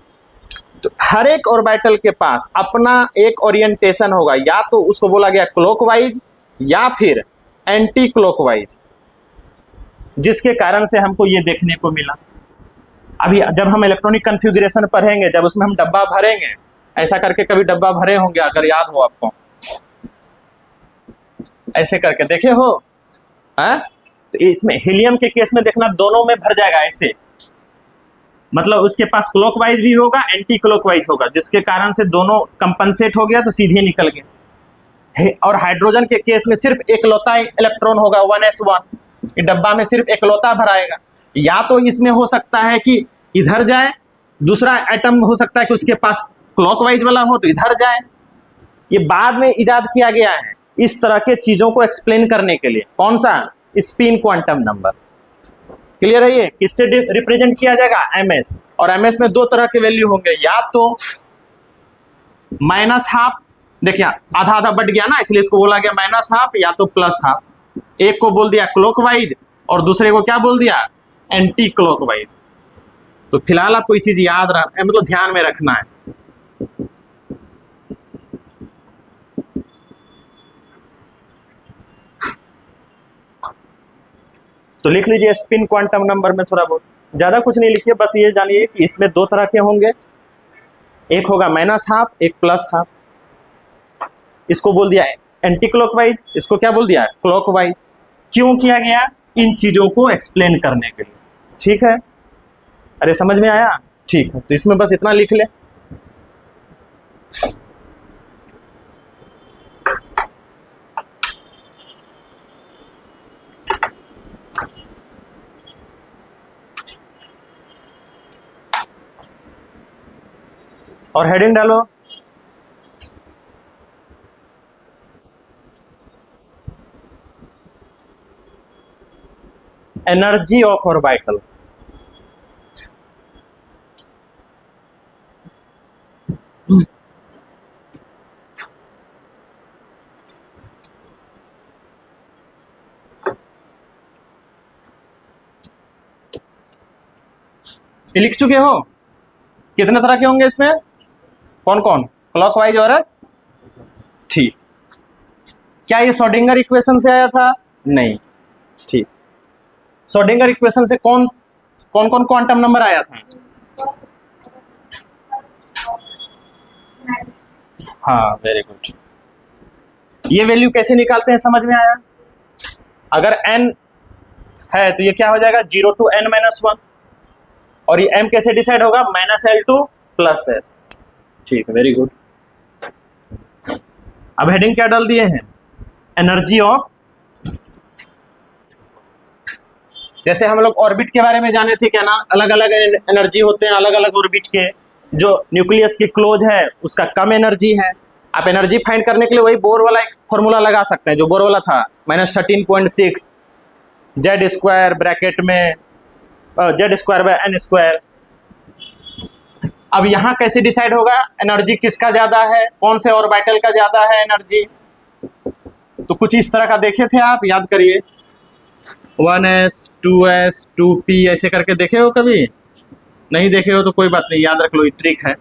Speaker 1: तो हर एक ऑर्बिटल के पास अपना एक ओरिएंटेशन होगा, या तो उसको बोला गया क्लॉकवाइज या फिर एंटी क्लॉकवाइज, जिसके कारण से हमको ये देखने को मिला। अभी जब हम इलेक्ट्रॉनिक कॉन्फ़िगरेशन पढ़ेंगे, जब उसमें हम डब्बा भरेंगे, ऐसा करके कभी डब्बा भरे होंगे अगर याद हो आपको, ऐसे करके देखे हो? तो इसमें हीलियम के केस में देखना दोनों में भर जाएगा ऐसे, मतलब उसके पास क्लॉकवाइज भी होगा, एंटी क्लॉकवाइज होगा, जिसके कारण से दोनों कंपनसेट हो गया तो सीधे निकल गए। और हाइड्रोजन के केस में सिर्फ एकलौता इलेक्ट्रॉन होगा 1s1। डब्बा में सिर्फ एकलौता भराएगा। या तो इसमें हो सकता है कि इधर जाए, दूसरा एटम हो सकता है कि उसके पास क्लॉकवाइज वाला हो तो इधर जाए। ये बाद में इजाद किया गया है इस तरह के चीजों को एक्सप्लेन करने के लिए। कौन सा? Spin quantum number. क्लियर है? ये किससे रिप्रेजेंट किया जाएगा? एमएस। और एमएस में 2 तरह के वैल्यू होंगे, या तो -12, देखिए आधा आधा बढ़ गया ना, इसलिए इसको बोला गया -12, या तो +12। एक को बोल दिया क्लॉकवाइज और दूसरे को क्या बोल दिया? Anti clockwise. तो फिलहाल आपको ये चीज याद रखना, मतलब ध्यान में रखना है। तो लिख लीजिए स्पिन क्वांटम नंबर में थोड़ा बहुत, ज्यादा कुछ नहीं लिखिए, बस ये जानिए कि इसमें 2 तरह के होंगे, एक होगा -12, एक +12। इसको बोल दिया एंटी क्लॉकवाइज, इसको क्या बोल दिया? क्लॉकवाइज। क्यों किया गया? इन चीजों को एक्सप्लेन करने के लिए। ठीक है? अरे समझ में आया? ठीक है, तो इसमें बस इतना लिख ले। और हेडिंग डालो एनर्जी ऑफ ऑर्बिटल। ये लिख चुके हो? कितने तरह के होंगे इसमें? कौन कौन? क्लॉकवाइज और ठीक। क्या ये श्रोडिंगर इक्वेशन से आया था? नहीं। ठीक, श्रोडिंगर इक्वेशन से कौन कौन क्वांटम नंबर आया था? हाँ, वेरी गुड। ये वैल्यू कैसे निकालते हैं समझ में आया? अगर n है तो ये क्या हो जाएगा 0 to n-1, और ये m कैसे डिसाइड होगा -l to +l। ठीक है, वेरी गुड। अब हेडिंग क्या डाल दिए हैं? Energy of. जैसे हम लोग ऑर्बिट के बारे में जाने थे क्या ना, अलग अलग एनर्जी होते हैं अलग अलग ऑर्बिट के। जो न्यूक्लियस की क्लोज है उसका कम एनर्जी है। आप एनर्जी फाइंड करने के लिए वही बोर वाला एक फॉर्मूला लगा सकते हैं जो बोर वाला था, -13.6 Z² ब्रैकेट में Z²/n²। अब यहाँ कैसे डिसाइड होगा एनर्जी किसका ज्यादा है, कौन से ऑर्बिटल का ज्यादा है एनर्जी? तो कुछ इस तरह का देखे थे आप, याद करिए। 1s 2s 2p ऐसे करके देखे हो कभी? नहीं देखे हो तो कोई बात नहीं, याद रख लो, ये ट्रिक है।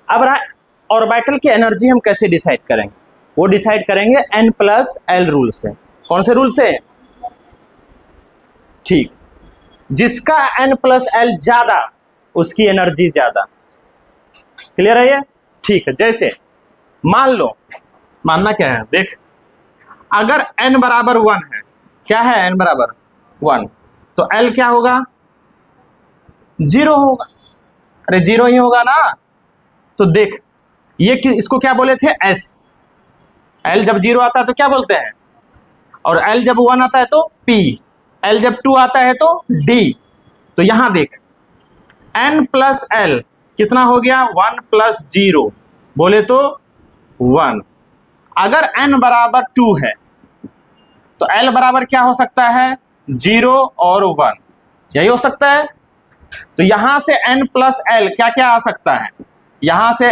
Speaker 1: अब रहा ऑर्बिटल की एनर्जी हम कैसे डिसाइड करेंगे? वो डिसाइड करेंगे n+l रूल से। कौन से रूल से? ठीक, जिसका n+l ज्यादा उसकी एनर्जी ज्यादा। क्लियर है ये? ठीक है, जैसे मान लो, मानना क्या है देख, अगर n बराबर 1 है, क्या है n बराबर 1, तो l क्या होगा? 0 होगा। अरे 0 ही होगा ना। तो देख, ये इसको क्या बोले थे? s। l जब 0 आता है तो क्या बोलते हैं? और l जब 1 आता है तो p, l जब 2 आता है तो d। तो यहां देख, n+l कितना हो गया? 1 + 0 बोले तो 1। अगर n बराबर 2 है तो l बराबर क्या हो सकता है? 0 और 1, यही हो सकता है। तो यहां से n+l क्या क्या आ सकता है? यहां से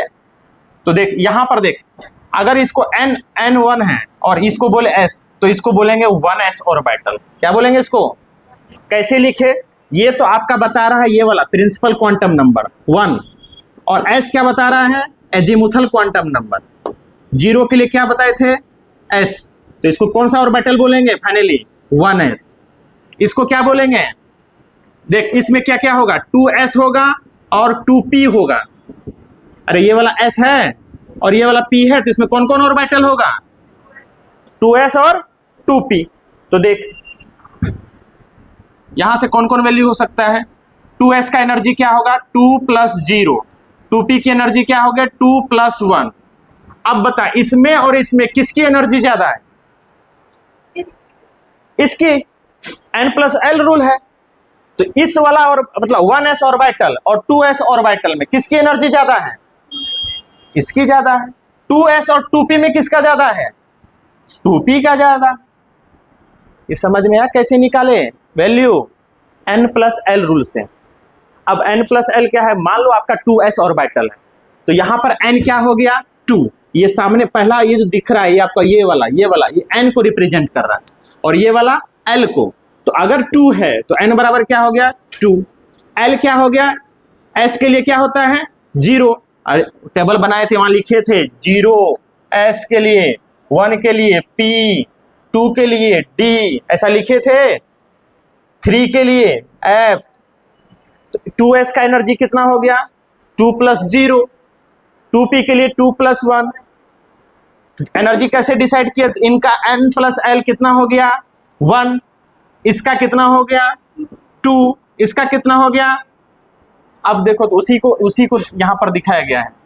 Speaker 1: तो देख, यहां पर देख, अगर इसको n1 है और इसको बोले s, तो इसको बोलेंगे 1s ऑर्बिटल। क्या बोलेंगे इसको? कैसे लिखे? ये तो आपका बता रहा है ये वाला प्रिंसिपल क्वांटम नंबर 1, और s क्या बता रहा है? Azimuthal quantum number. 0 के लिए क्या बताए थे? s। तो इसको कौन सा ऑर्बिटल बोलेंगे फाइनली? 1s। इसको क्या बोलेंगे? देख, इसमें क्या क्या होगा? 2s होगा और 2p होगा। अरे ये वाला s है और ये वाला p है, तो इसमें कौन कौन ऑर्बिटल होगा? 2s और 2p। तो देख, यहां से कौन कौन वैल्यू हो सकता है? 2s का एनर्जी क्या होगा? 2 + 0। 2p की एनर्जी क्या होगा? 2 + 1। अब बता, इसमें और इसमें किसकी एनर्जी ज्यादा है? इसकी। n+l रूल है। तो इस वाला और मतलब 1s ऑर्बिटल और 2s ऑर्बिटल में किसकी एनर्जी ज्यादा है? इसकी ज्यादा है। 2s और 2p में किसका ज्यादा है? 2p का ज्यादा। ये समझ में आया कैसे निकाले वैल्यू? n+l रूल से। अब n+l क्या है? मान लो आपका 2s ऑर्बिटल है, तो यहां पर n क्या हो गया? 2। ये सामने पहला ये जो दिख रहा है ये आपका ये वाला ये n को रिप्रेजेंट कर रहा है, और ये वाला l को। तो अगर 2 है तो n बराबर क्या हो गया? 2। l क्या हो गया? s के लिए क्या होता है? 0। अरे टेबल बनाए थे वहां लिखे थे 0 s के लिए, 1 के लिए p, 2 के लिए D, ऐसा लिखे थे। 3 के लिए F। तो 2s का एनर्जी कितना हो गया? 2 + 0। 2p के लिए 2 + 1। एनर्जी कैसे डिसाइड किया? इनका n + l कितना हो गया? 1। इसका कितना हो गया? 2। इसका कितना हो गया? अब देखो तो उसी को यहां पर दिखाया गया है।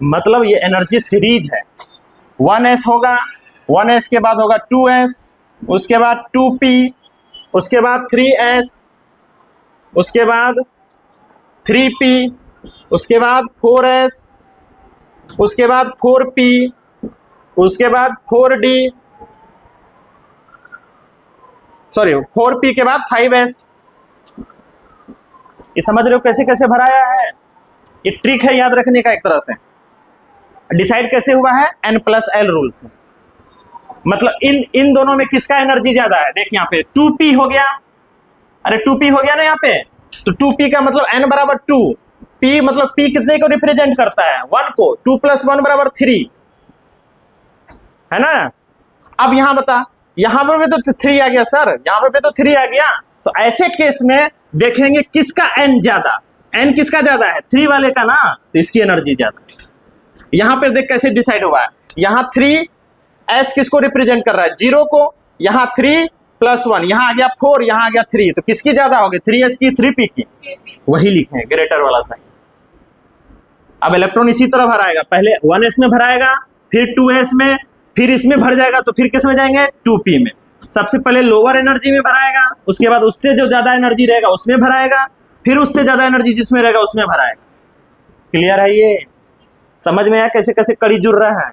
Speaker 1: मतलब ये एनर्जी सीरीज है। 1s होगा, 1s के बाद होगा 2s, उसके बाद 2p, उसके बाद 3s, उसके बाद 3p, उसके बाद 4s, उसके बाद 4p, उसके बाद 4d, सॉरी 4p के बाद 5s। ये समझ रहे हो कैसे कैसे भराया है? ये ट्रिक है याद रखने का एक तरह से। डिसाइड कैसे हुआ है? n + l रूल से। मतलब इन दोनों में किसका एनर्जी ज्यादा है? देख यहाँ पे 2p हो गया, अरे 2p हो गया ना यहाँ पे, तो 2p का मतलब n = 2, p मतलब p कितने को रिप्रेजेंट करता है? 1 को। 2 + 1 = 3, है ना? अब यहां बता, यहां पर भी तो 3 आ गया सर, यहां पर भी तो 3 आ गया। तो ऐसे केस में देखेंगे किसका n ज्यादा, n किसका ज्यादा है? 3 वाले का ना, तो इसकी एनर्जी ज्यादा। यहां पर देख कैसे डिसाइड हुआ है। यहां 3s किसको रिप्रेजेंट कर रहा है? 0 को। यहां 3 + 1, यहां आ गया 4, यहां आ गया 3, तो किसकी ज्यादा होगी? 3s की, 3p की? वही लिखे ग्रेटर वाला साइन। अब इलेक्ट्रॉन इसी तरह भराएगा, पहले 1s में भराएगा, फिर 2s में, फिर इसमें भर जाएगा, तो फिर किस में जाएंगे? 2p में। सबसे पहले लोअर एनर्जी में भराएगा, उसके बाद उससे जो ज्यादा एनर्जी रहेगा उसमें भराएगा, फिर उससे ज्यादा एनर्जी जिसमें रहेगा उसमें भराएगा। क्लियर है? ये समझ में आया कैसे कैसे कड़ी जुड़ रहा है?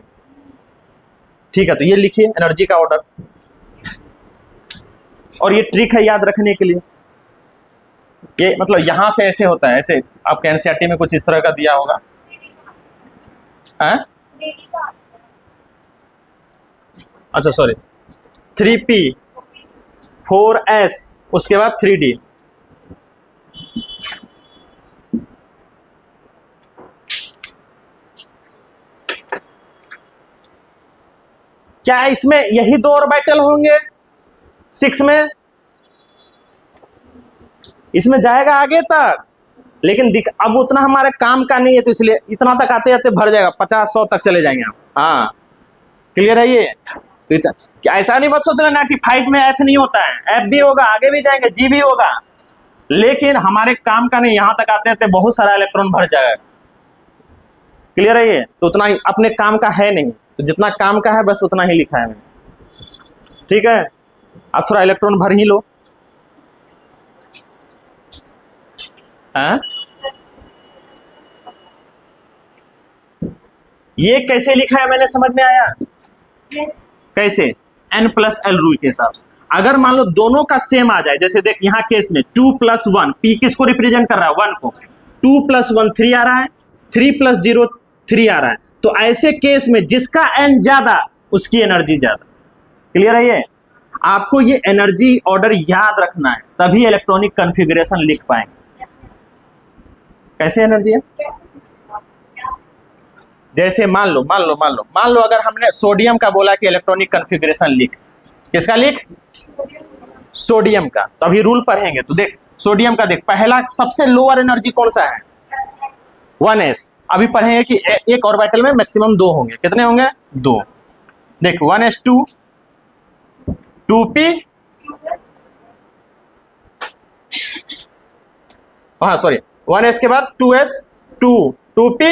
Speaker 1: ठीक है, तो ये लिखिए एनर्जी का ऑर्डर, और ये ट्रिक है याद रखने के लिए। ये मतलब यहां से ऐसे होता है, ऐसे आपके एनसीईआरटी में कुछ इस तरह का दिया होगा। अच्छा सॉरी, 3p, 4s, उसके बाद 3d। क्या इसमें यही 2 ऑर्बिटल होंगे 6 में? इसमें जाएगा आगे तक, लेकिन अब उतना हमारे काम का नहीं है, तो इसलिए इतना तक आते आते भर जाएगा, 50-100 तक चले जाएंगे हम। हाँ क्लियर है? ये तो क्या ऐसा नहीं मत सोच लेना कि 5 में F नहीं होता है, F भी होगा, आगे भी जाएंगे, G भी होगा, लेकिन हमारे काम का नहीं, यहां तक आते आते बहुत सारा इलेक्ट्रॉन भर जाएगा। क्लियर है? ये तो उतना ही अपने काम का है नहीं, तो जितना काम का है बस उतना ही लिखा है मैंने। ठीक है, अब थोड़ा इलेक्ट्रॉन भर ही लो। ये कैसे लिखा है मैंने, समझ में आया?
Speaker 2: Yes.
Speaker 1: कैसे? n + l रूल के हिसाब से। अगर मान लो दोनों का सेम आ जाए, जैसे देख यहाँ केस में 2 + 1, p किसको रिप्रेजेंट कर रहा है? 1 को। 2 + 1 3 आ रहा है, 3 + 0 3 आ रहा है, तो ऐसे केस में जिसका n ज्यादा उसकी एनर्जी ज्यादा। क्लियर है? ये आपको ये एनर्जी ऑर्डर याद रखना है, तभी इलेक्ट्रॉनिक कॉन्फ़िगरेशन लिख पाएंगे। कैसे एनर्जी है? जैसे मान लो अगर हमने सोडियम का बोला कि इलेक्ट्रॉनिक कॉन्फ़िगरेशन लिख, किसका लिख? सोडियम का। तो अभी रूल पढ़ेंगे, तो देख सोडियम का, देख पहला सबसे लोअर एनर्जी कौन सा है? 1s। अभी पढ़ेंगे कि एक ऑर्बिटल में मैक्सिमम 2 होंगे। कितने होंगे? 2। देख 1s2, 2p, हाँ सॉरी 1s के बाद 2s 2, 2p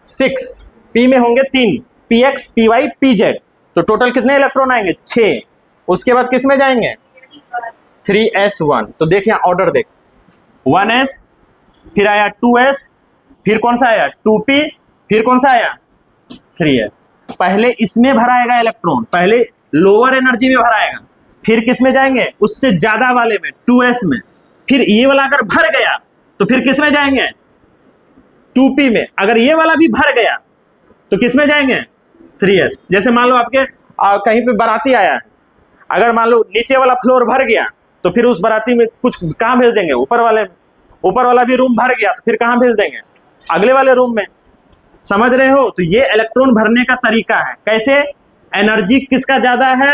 Speaker 1: 6, p में होंगे 3, px, py, pz, तो टोटल कितने इलेक्ट्रॉन आएंगे? 6। उसके बाद किस में जाएंगे? 3s1। तो देख यहाँ ऑर्डर देख, 1s, फिर आया 2s, फिर कौन सा आया? 2p, फिर कौन सा आया? 3s। पहले इसमें भराएगा इलेक्ट्रॉन, पहले लोअर एनर्जी में भराएगा, फिर किस में जाएंगे? उससे ज्यादा वाले में, 2s में। फिर ये वाला अगर भर गया तो फिर किस में जाएंगे? 2p में। अगर ये वाला भी भर गया तो किस में जाएंगे? 3s। जैसे मान लो आपके कहीं पे बाराती आया है, अगर मान लो नीचे वाला फ्लोर भर गया तो फिर उस बाराती में कुछ कहाँ भेज देंगे? ऊपर वाले में। ऊपर वाला भी रूम भर गया तो फिर कहाँ भेज देंगे? अगले वाले रूम में। समझ रहे हो? तो ये इलेक्ट्रॉन भरने का तरीका है। कैसे? एनर्जी किसका ज्यादा है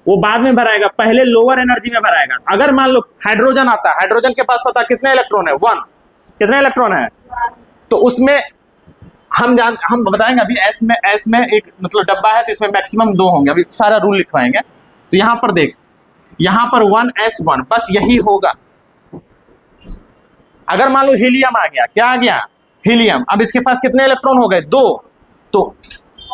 Speaker 1: वो बाद में भराएगा, पहले लोअर एनर्जी में भराएगा। अगर मान लो हाइड्रोजन आता है, हाइड्रोजन के पास पता कितने इलेक्ट्रॉन है? 1। कितने इलेक्ट्रॉन है? तो उसमें हम बताएंगे अभी। एस में एक मतलब डब्बा है तो इसमें मैक्सिमम 2 होंगे। अभी सारा रूल लिखवाएंगे। तो यहां पर देख, यहां पर 1s1 बस यही होगा। अगर मान लो हीलियम आ गया, क्या आ गया? हीलियम। अब इसके पास कितने इलेक्ट्रॉन हो गए? 2। तो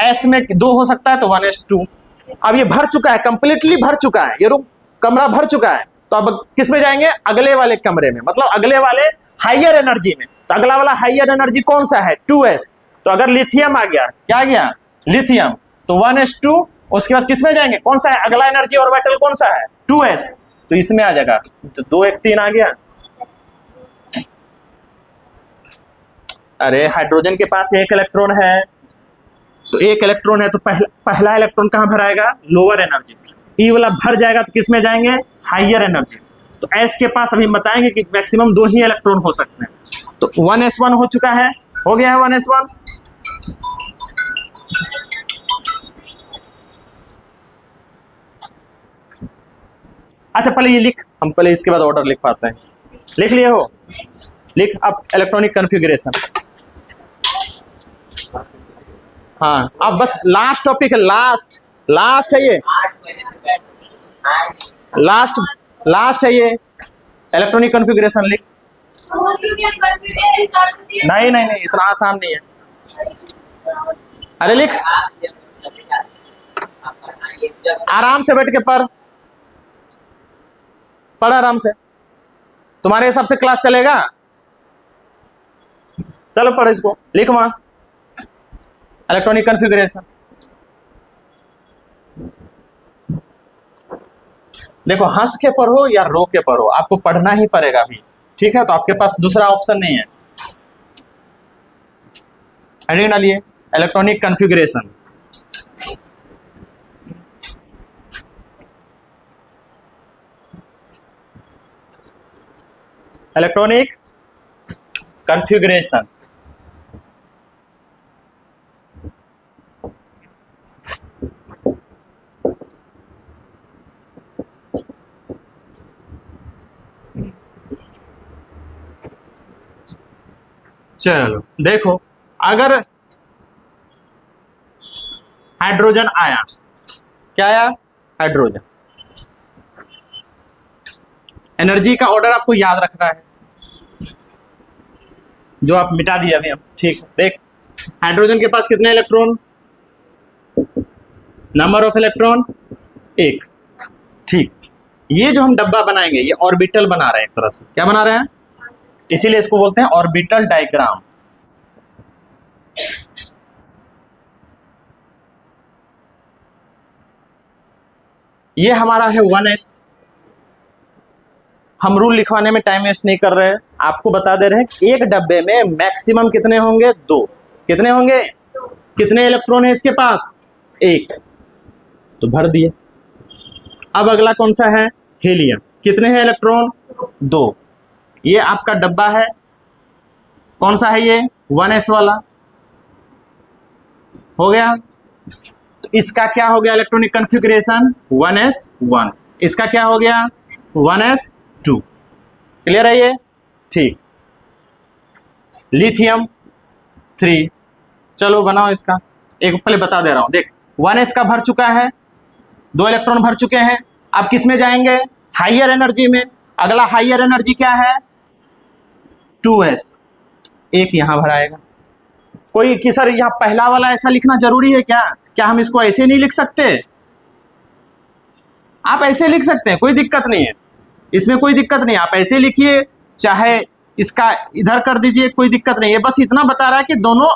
Speaker 1: एस में 2 हो सकता है तो 1s2। अब ये भर चुका है, कंप्लीटली भर चुका है, ये रूम कमरा भर चुका है। तो अब किस में जाएंगे? अगले वाले कमरे में, मतलब अगले वाले हाइयर एनर्जी में। तो अगला वाला हाइयर एनर्जी कौन सा है? 2s। तो अगर लिथियम आ गया, क्या आ गया? लिथियम, तो 1s2। उसके बाद किस में जाएंगे? कौन सा है अगला एनर्जी ऑर्बिटल? कौन सा है? 2s। तो इसमें आ जाएगा। तो 2 1 3 आ गया। अरे हाइड्रोजन के पास 1 इलेक्ट्रॉन है, तो 1 इलेक्ट्रॉन है तो पहला इलेक्ट्रॉन कहां भराएगा? Lower energy. ई वाला भर जाएगा तो किस में जाएंगे? Higher energy. तो एस के पास अभी बताएंगे कि मैक्सिमम 2 ही इलेक्ट्रॉन हो सकते हैं। तो 1s1 हो चुका है, हो गया है 1s1। अच्छा पहले ये लिख, हम पहले इसके बाद ऑर्डर लिख पाते हैं। लिख लिए हो? लिख अब इलेक्ट्रॉनिक कॉन्फ़िगरेशन। हाँ अब बस लास्ट टॉपिक है, लास्ट है ये,
Speaker 3: 8 बजे से बैठ
Speaker 1: लास्ट है ये। इलेक्ट्रॉनिक कॉन्फ़िगरेशन लिख।
Speaker 2: वो तो क्या कॉन्फिडेंस कर दिया?
Speaker 1: नहीं इतना आसान नहीं है। अरे लिख, आराम से बैठ के पढ़ आराम से। तुम्हारे हिसाब से क्लास चलेगा? चलो पढ़ इसको, लिख वहां इलेक्ट्रॉनिक कॉन्फ़िगरेशन। देखो हंस के पढ़ो या रो के पढ़ो, आपको पढ़ना ही पड़ेगा अभी, ठीक है? तो आपके पास दूसरा ऑप्शन नहीं है। हेडिंग डालिए इलेक्ट्रॉनिक कॉन्फ़िगरेशन। Electronic configuration. चलो देखो, अगर हाइड्रोजन आया, क्या आया? हाइड्रोजन। एनर्जी का ऑर्डर आपको याद रखना है, जो आप मिटा दिए अभी हम, ठीक है? देख हाइड्रोजन के पास कितने इलेक्ट्रॉन? नंबर ऑफ इलेक्ट्रॉन 1, ठीक। ये जो हम डब्बा बनाएंगे ये ऑर्बिटल बना रहे हैं, एक तरह से क्या बना रहे हैं? इसीलिए इसको बोलते हैं ऑर्बिटल डायग्राम। ये हमारा है 1s। हम रूल लिखवाने में टाइम वेस्ट नहीं कर रहे हैं, आपको बता दे रहे हैं कि एक डब्बे में मैक्सिमम कितने होंगे? 2। कितने होंगे? कितने इलेक्ट्रॉन है इसके पास? 1। तो भर दिए। अब अगला कौन सा है? हीलियम। कितने हैं इलेक्ट्रॉन? 2। ये आपका डब्बा है, कौन सा है ये? 1s वाला। हो गया। तो इसका क्या हो गया इलेक्ट्रॉनिक कॉन्फ़िगरेशन? 1s1। इसका क्या हो गया? 1s2। क्लियर है ये? ठीक। लिथियम 3। चलो बनाओ इसका, एक पहले बता दे रहा हूं। देख 1s का भर चुका है, 2 इलेक्ट्रॉन भर चुके हैं। अब किस में जाएंगे? हाइयर एनर्जी में। अगला हाइयर एनर्जी क्या है? 2s। एक यहां भराएगा। कोई कि सर यहाँ पहला वाला ऐसा लिखना जरूरी है क्या? क्या हम इसको ऐसे नहीं लिख सकते? आप ऐसे लिख सकते हैं, कोई दिक्कत नहीं है, इसमें कोई दिक्कत नहीं। आप ऐसे लिखिए, चाहे इसका इधर कर दीजिए, कोई दिक्कत नहीं है। बस इतना बता रहा है कि दोनों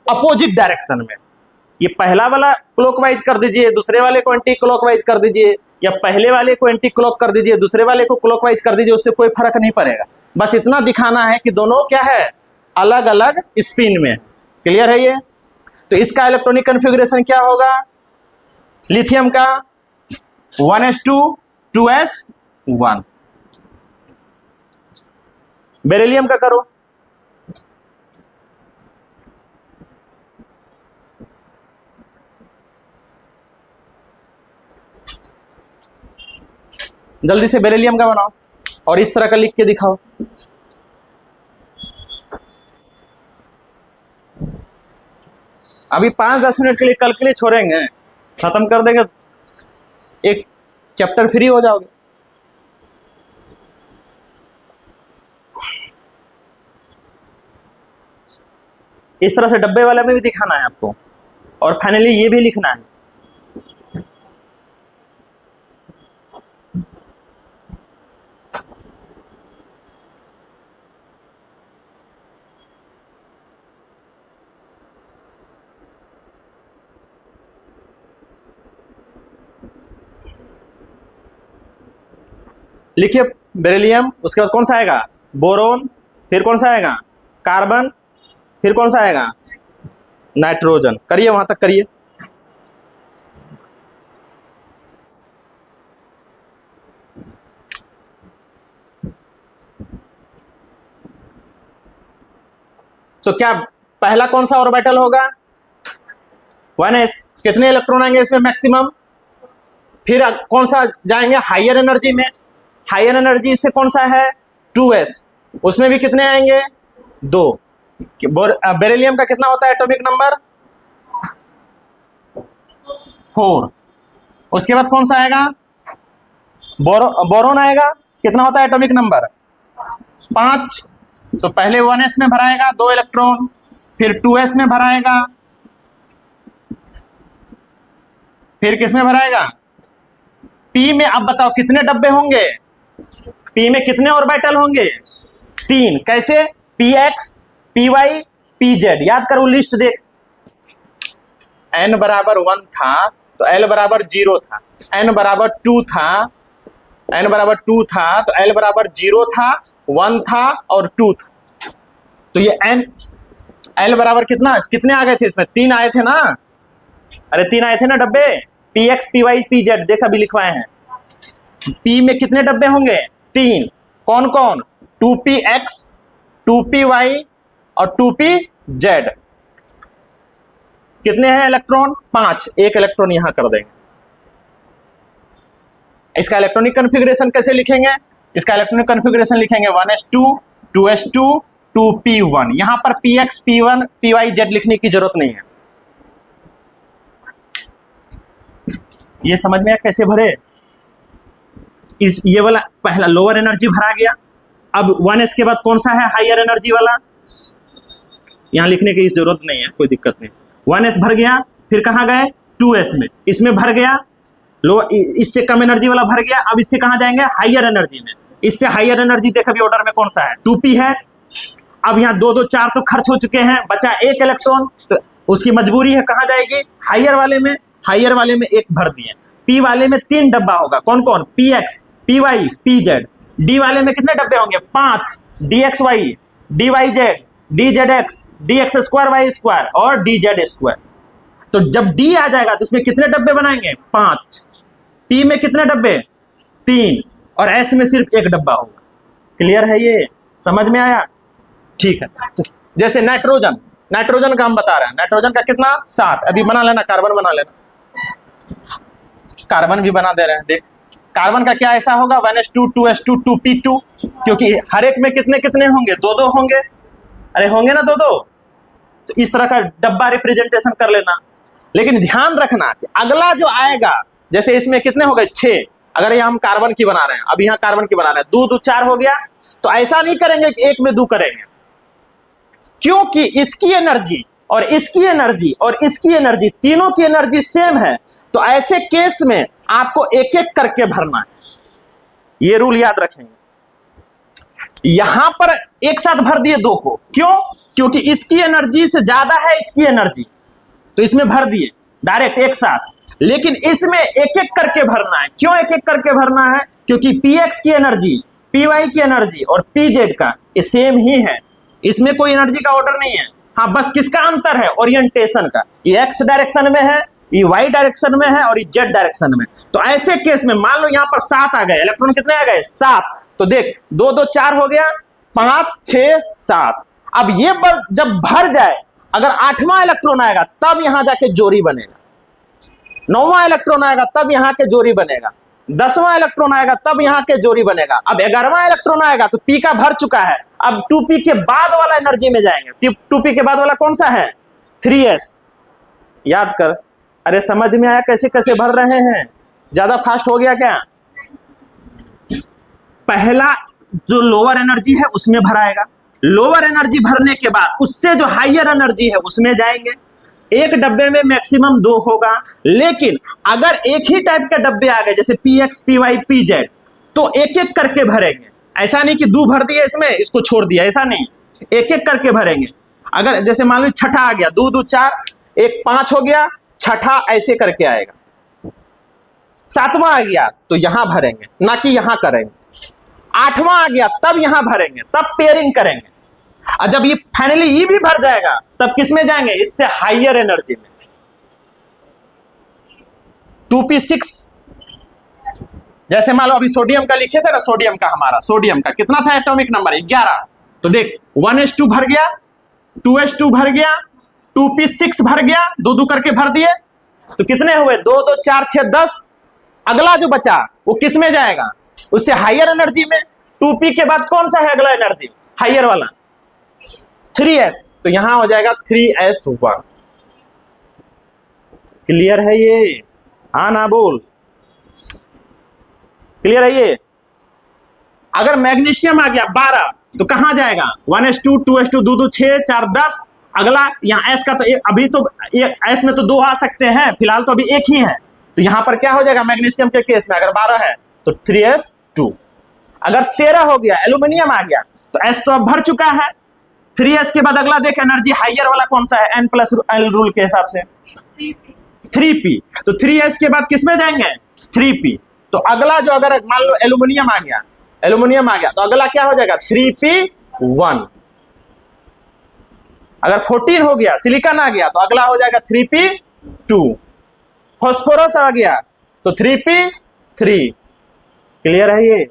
Speaker 1: अपोजिट डायरेक्शन में। ये पहला वाला क्लॉकवाइज कर दीजिए, दूसरे वाले को एंटी क्लॉकवाइज कर दीजिए, या पहले वाले को एंटी क्लॉक कर दीजिए, दूसरे वाले को क्लॉकवाइज कर दीजिए, उससे कोई फर्क नहीं पड़ेगा। बस इतना दिखाना है कि दोनों क्या है? अलग अलग स्पिन में। क्लियर है ये? तो इसका इलेक्ट्रॉनिक कॉन्फ़िगरेशन क्या होगा? लिथियम का 1s2 2s 1। बेरिलियम का करो। जल्दी से बेरिलियम का बनाओ और इस तरह का लिख के दिखाओ। अभी 5-10 मिनट के लिए कल के लिए छोड़ेंगे, खत्म कर देंगे, एक चैप्टर फ्री हो जाओगे। इस तरह से डब्बे वाले में भी दिखाना है आपको, और फाइनली ये भी लिखना है। लिखिए बेरिलियम, उसके बाद कौन सा आएगा, बोरोन, फिर कौन सा आएगा, कार्बन, फिर कौन सा आएगा, नाइट्रोजन। करिए, वहां तक करिए। तो क्या पहला कौन सा ऑर्बिटल होगा, 1s। कितने इलेक्ट्रॉन आएंगे इसमें मैक्सिमम। फिर कौन सा जाएंगे हाइयर एनर्जी में, हाइयर एनर्जी से कौन सा है, 2s। उसमें भी कितने आएंगे, 2। बेरिलियम का कितना होता है एटॉमिक नंबर, 4। उसके बाद कौन सा आएगा, बोरोन आएगा, कितना होता है एटॉमिक नंबर, 5। तो पहले 1s में भराएगा 2 इलेक्ट्रॉन, फिर 2s में भराएगा, फिर किस में भराएगा, p में। अब बताओ कितने डब्बे होंगे, p में कितने ऑर्बिटल होंगे, 3। कैसे, px, py, pz। याद करो, लिस्ट देख। n बराबर 1 था तो l बराबर 0 था, n बराबर 2 था, n बराबर 2 था तो l बराबर 0 था, 1 था और 2 था। तो ये n l बराबर कितने आ गए थे इसमें, 3 आए थे ना। अरे 3 आए थे ना डब्बे, px, py, pz। देख अभी लिखवाए हैं। p में कितने डब्बे होंगे, 3। कौन कौन, 2px, 2py और 2pz। कितने हैं इलेक्ट्रॉन, 5। एक इलेक्ट्रॉन यहां कर देंगे। इसका इलेक्ट्रॉनिक कॉन्फ़िगरेशन कैसे लिखेंगे, इसका इलेक्ट्रॉनिक कॉन्फ़िगरेशन लिखेंगे 1s2, 2s2, 2p1। यहां पर px, p1, py, z लिखने की जरूरत नहीं है। ये समझ में कैसे भरे, ये वाला पहला लोअर एनर्जी भरा गया। अब 1s के बाद कौन सा है हाइयर एनर्जी वाला, यहां लिखने की जरूरत नहीं है, कोई दिक्कत नहीं। 1s भर गया, फिर कहां गए, 2s में, इसमें भर गया। इससे कम एनर्जी वाला भर गया। अब इससे कहां जाएंगे, हाइयर एनर्जी में। इससे हाइयर एनर्जी देख अभी ऑर्डर में कौन सा है, 2p है। अब यहाँ 2 2 4 तो खर्च हो चुके हैं, बचा 1 इलेक्ट्रॉन, तो उसकी मजबूरी है कहां जाएगी, हाइयर वाले में। हाइयर वाले में 1 भर दिए। p वाले में 3 डब्बा होगा, कौन कौन, px, py, pz। d वाले में कितने डब्बे होंगे, 5, dxy, dyz, dzx, dx square y square और dz स्क्वायर। तो जब d आ जाएगा तो उसमें कितने डब्बे बनाएंगे, 5। p में कितने डब्बे, 3, और s में सिर्फ 1 डब्बा होगा। क्लियर है, ये समझ में आया, ठीक है। तो जैसे नाइट्रोजन, नाइट्रोजन का हम बता रहे हैं, नाइट्रोजन का कितना, 7। अभी बना लेना, कार्बन बना लेना, कार्बन भी बना दे रहे हैं। देख कार्बन का क्या ऐसा होगा, 1s2, 2s2, 2p2, क्योंकि हर एक में कितने कितने होंगे, 2 2 होंगे। अरे होंगे ना 2 2। तो इस तरह का डब्बा रिप्रेजेंटेशन कर लेना। लेकिन ध्यान रखना कि अगला जो आएगा, जैसे इसमें कितने हो गए, 6। अगर ये हम कार्बन की बना रहे हैं, अब यहाँ कार्बन की बना रहे हैं, 2 2 4 हो गया। तो ऐसा नहीं करेंगे कि एक में 2 करेंगे, क्योंकि इसकी एनर्जी और इसकी एनर्जी और इसकी एनर्जी, तीनों की एनर्जी सेम है। तो ऐसे केस में आपको एक एक करके भरना है, ये रूल याद रखेंगे। यहां पर एक साथ भर दिए 2 को, क्यों, क्योंकि इसकी एनर्जी से ज्यादा है इसकी एनर्जी, तो इसमें भर दिए डायरेक्ट एक साथ। लेकिन इसमें एक एक करके भरना है। क्यों एक एक करके भरना है, क्योंकि px की एनर्जी, py की एनर्जी और pz का ये सेम ही है, इसमें कोई एनर्जी का ऑर्डर नहीं है। हाँ, बस किसका अंतर है, ओरिएंटेशन का। ये x डायरेक्शन में है, ये वाई डायरेक्शन में है और ये जेड डायरेक्शन में। तो ऐसे केस में मान लो यहाँ पर 7 आ गए, इलेक्ट्रॉन कितने आ गए 7। तो देख 2 2 4 हो गया, 5 6 7। अब ये जब भर जाए, अगर 8वां इलेक्ट्रॉन आएगा तब यहां जाके जोड़ी बनेगा, 9वां इलेक्ट्रॉन आएगा तब यहां के जोड़ी बनेगा, 10वां इलेक्ट्रॉन आएगा तब यहां के जोड़ी बनेगा। अब 11वां इलेक्ट्रॉन आएगा तो पी का भर चुका है, अब 2p के बाद वाला एनर्जी में जाएंगे। 2p के बाद वाला कौन सा है 3s। याद कर, अरे समझ में आया कैसे कैसे भर रहे हैं? ज्यादा फास्ट हो गया क्या? पहला जो लोअर एनर्जी है उसमें भराएगा, लोअर एनर्जी भरने के बाद उससे जो हाइयर एनर्जी है उसमें जाएंगे। एक डब्बे में मैक्सिमम 2 होगा, लेकिन अगर एक ही टाइप के डब्बे आ गए जैसे px py pz तो एक एक करके भरेंगे। ऐसा नहीं कि 2 भर दिए इसमें इसको छोड़ दिया, ऐसा नहीं, एक एक करके भरेंगे। अगर जैसे मान लो छठा आ गया, 2 2 4, एक 5 हो गया, छठा ऐसे करके आएगा। 7वां आ गया तो यहां भरेंगे, ना कि यहां करेंगे। 8वां आ गया तब यहां भरेंगे, तब पेयरिंग करेंगे। और जब ये फाइनली ये भी भर जाएगा तब किस में जाएंगे? इससे हाइयर एनर्जी में। 2p6 जैसे मान लो अभी सोडियम का लिखे थे ना, सोडियम का हमारा सोडियम का कितना था एटॉमिक नंबर 11। तो देख 1s2 भर गया, 2s2 भर गया, 2p6 भर गया, 2 2 करके भर दिए तो कितने हुए 2 2 4 6 10। अगला जो बचा वो किस में जाएगा? उससे हाइयर एनर्जी में। 2p के बाद कौन सा है अगला एनर्जी हाइयर वाला? 3s। तो यहां हो जाएगा 3s1। क्लियर है ये? हाँ ना बोल, क्लियर है ये? अगर मैग्नीशियम आ गया 12 तो कहां जाएगा? 1s2 2s2 2 2 6 4 10। अगला यहाँ s का तो अभी तो s में तो 2 आ सकते हैं, फिलहाल तो अभी एक ही है। तो यहां पर क्या हो जाएगा मैग्नीशियम के केस में? अगर 12 है तो 3s2। अगर 13 हो गया एल्यूमिनियम आ गया तो s तो अब भर चुका है। 3s के बाद अगला देख एनर्जी हाइयर वाला कौन सा है? n+l रूल के हिसाब से 3p। तो 3s के बाद किस में जाएंगे? 3p। तो अगला जो अगर मान लो एल्यूमिनियम आ गया, एल्यूमिनियम आ गया तो अगला क्या हो जाएगा? 3p1। अगर 14 हो गया सिलिकॉन आ गया तो अगला हो जाएगा 3p2। फास्फोरस आ गया तो 3p3। क्लियर है ये?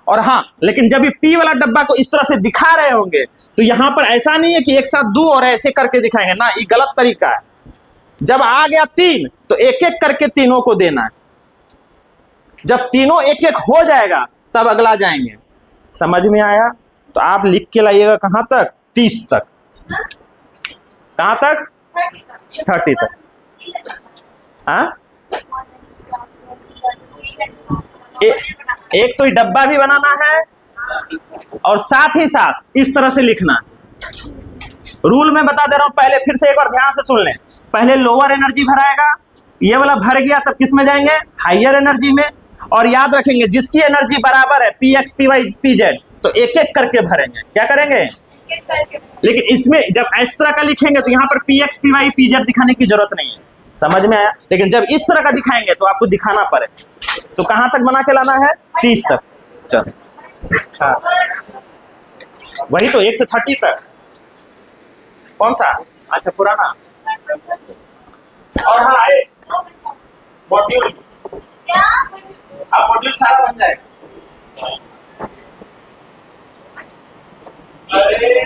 Speaker 1: और हाँ, लेकिन जब ये पी वाला डब्बा को इस तरह से दिखा रहे होंगे तो यहां पर ऐसा नहीं है कि एक साथ 2 और ऐसे करके दिखाएंगे ना, ये गलत तरीका है। जब आ गया 3 तो एक एक करके तीनों को देना है। जब तीनों एक एक हो जाएगा तब अगला जाएंगे। समझ में आया? तो आप लिख के लाइएगा कहां तक? 30 तक। कहां तक? 30 तक। हाँ, एक तो डब्बा भी बनाना है और साथ ही साथ इस तरह से लिखना। रूल में बता दे रहा हूं, पहले फिर से एक बार ध्यान से सुन लें। पहले लोअर एनर्जी भराएगा, ये वाला भर गया तब किस में जाएंगे? हाइयर एनर्जी में। और याद रखेंगे जिसकी एनर्जी बराबर है px py pz तो एक एक करके भरेंगे। क्या करेंगे? लेकिन इसमें जब इस तरह का लिखेंगे तो यहाँ पर px py pz दिखाने की जरूरत नहीं है। समझ में आया? लेकिन जब इस तरह का दिखाएंगे तो आपको दिखाना पड़े। तो कहां तक बना के लाना है? 30 तक। चल अच्छा, वही तो 1 से 30 तक। कौन सा? अच्छा पुराना। और हाँ मॉड्यूल, अब मॉड्यूल सारा बन जाएगा। अरे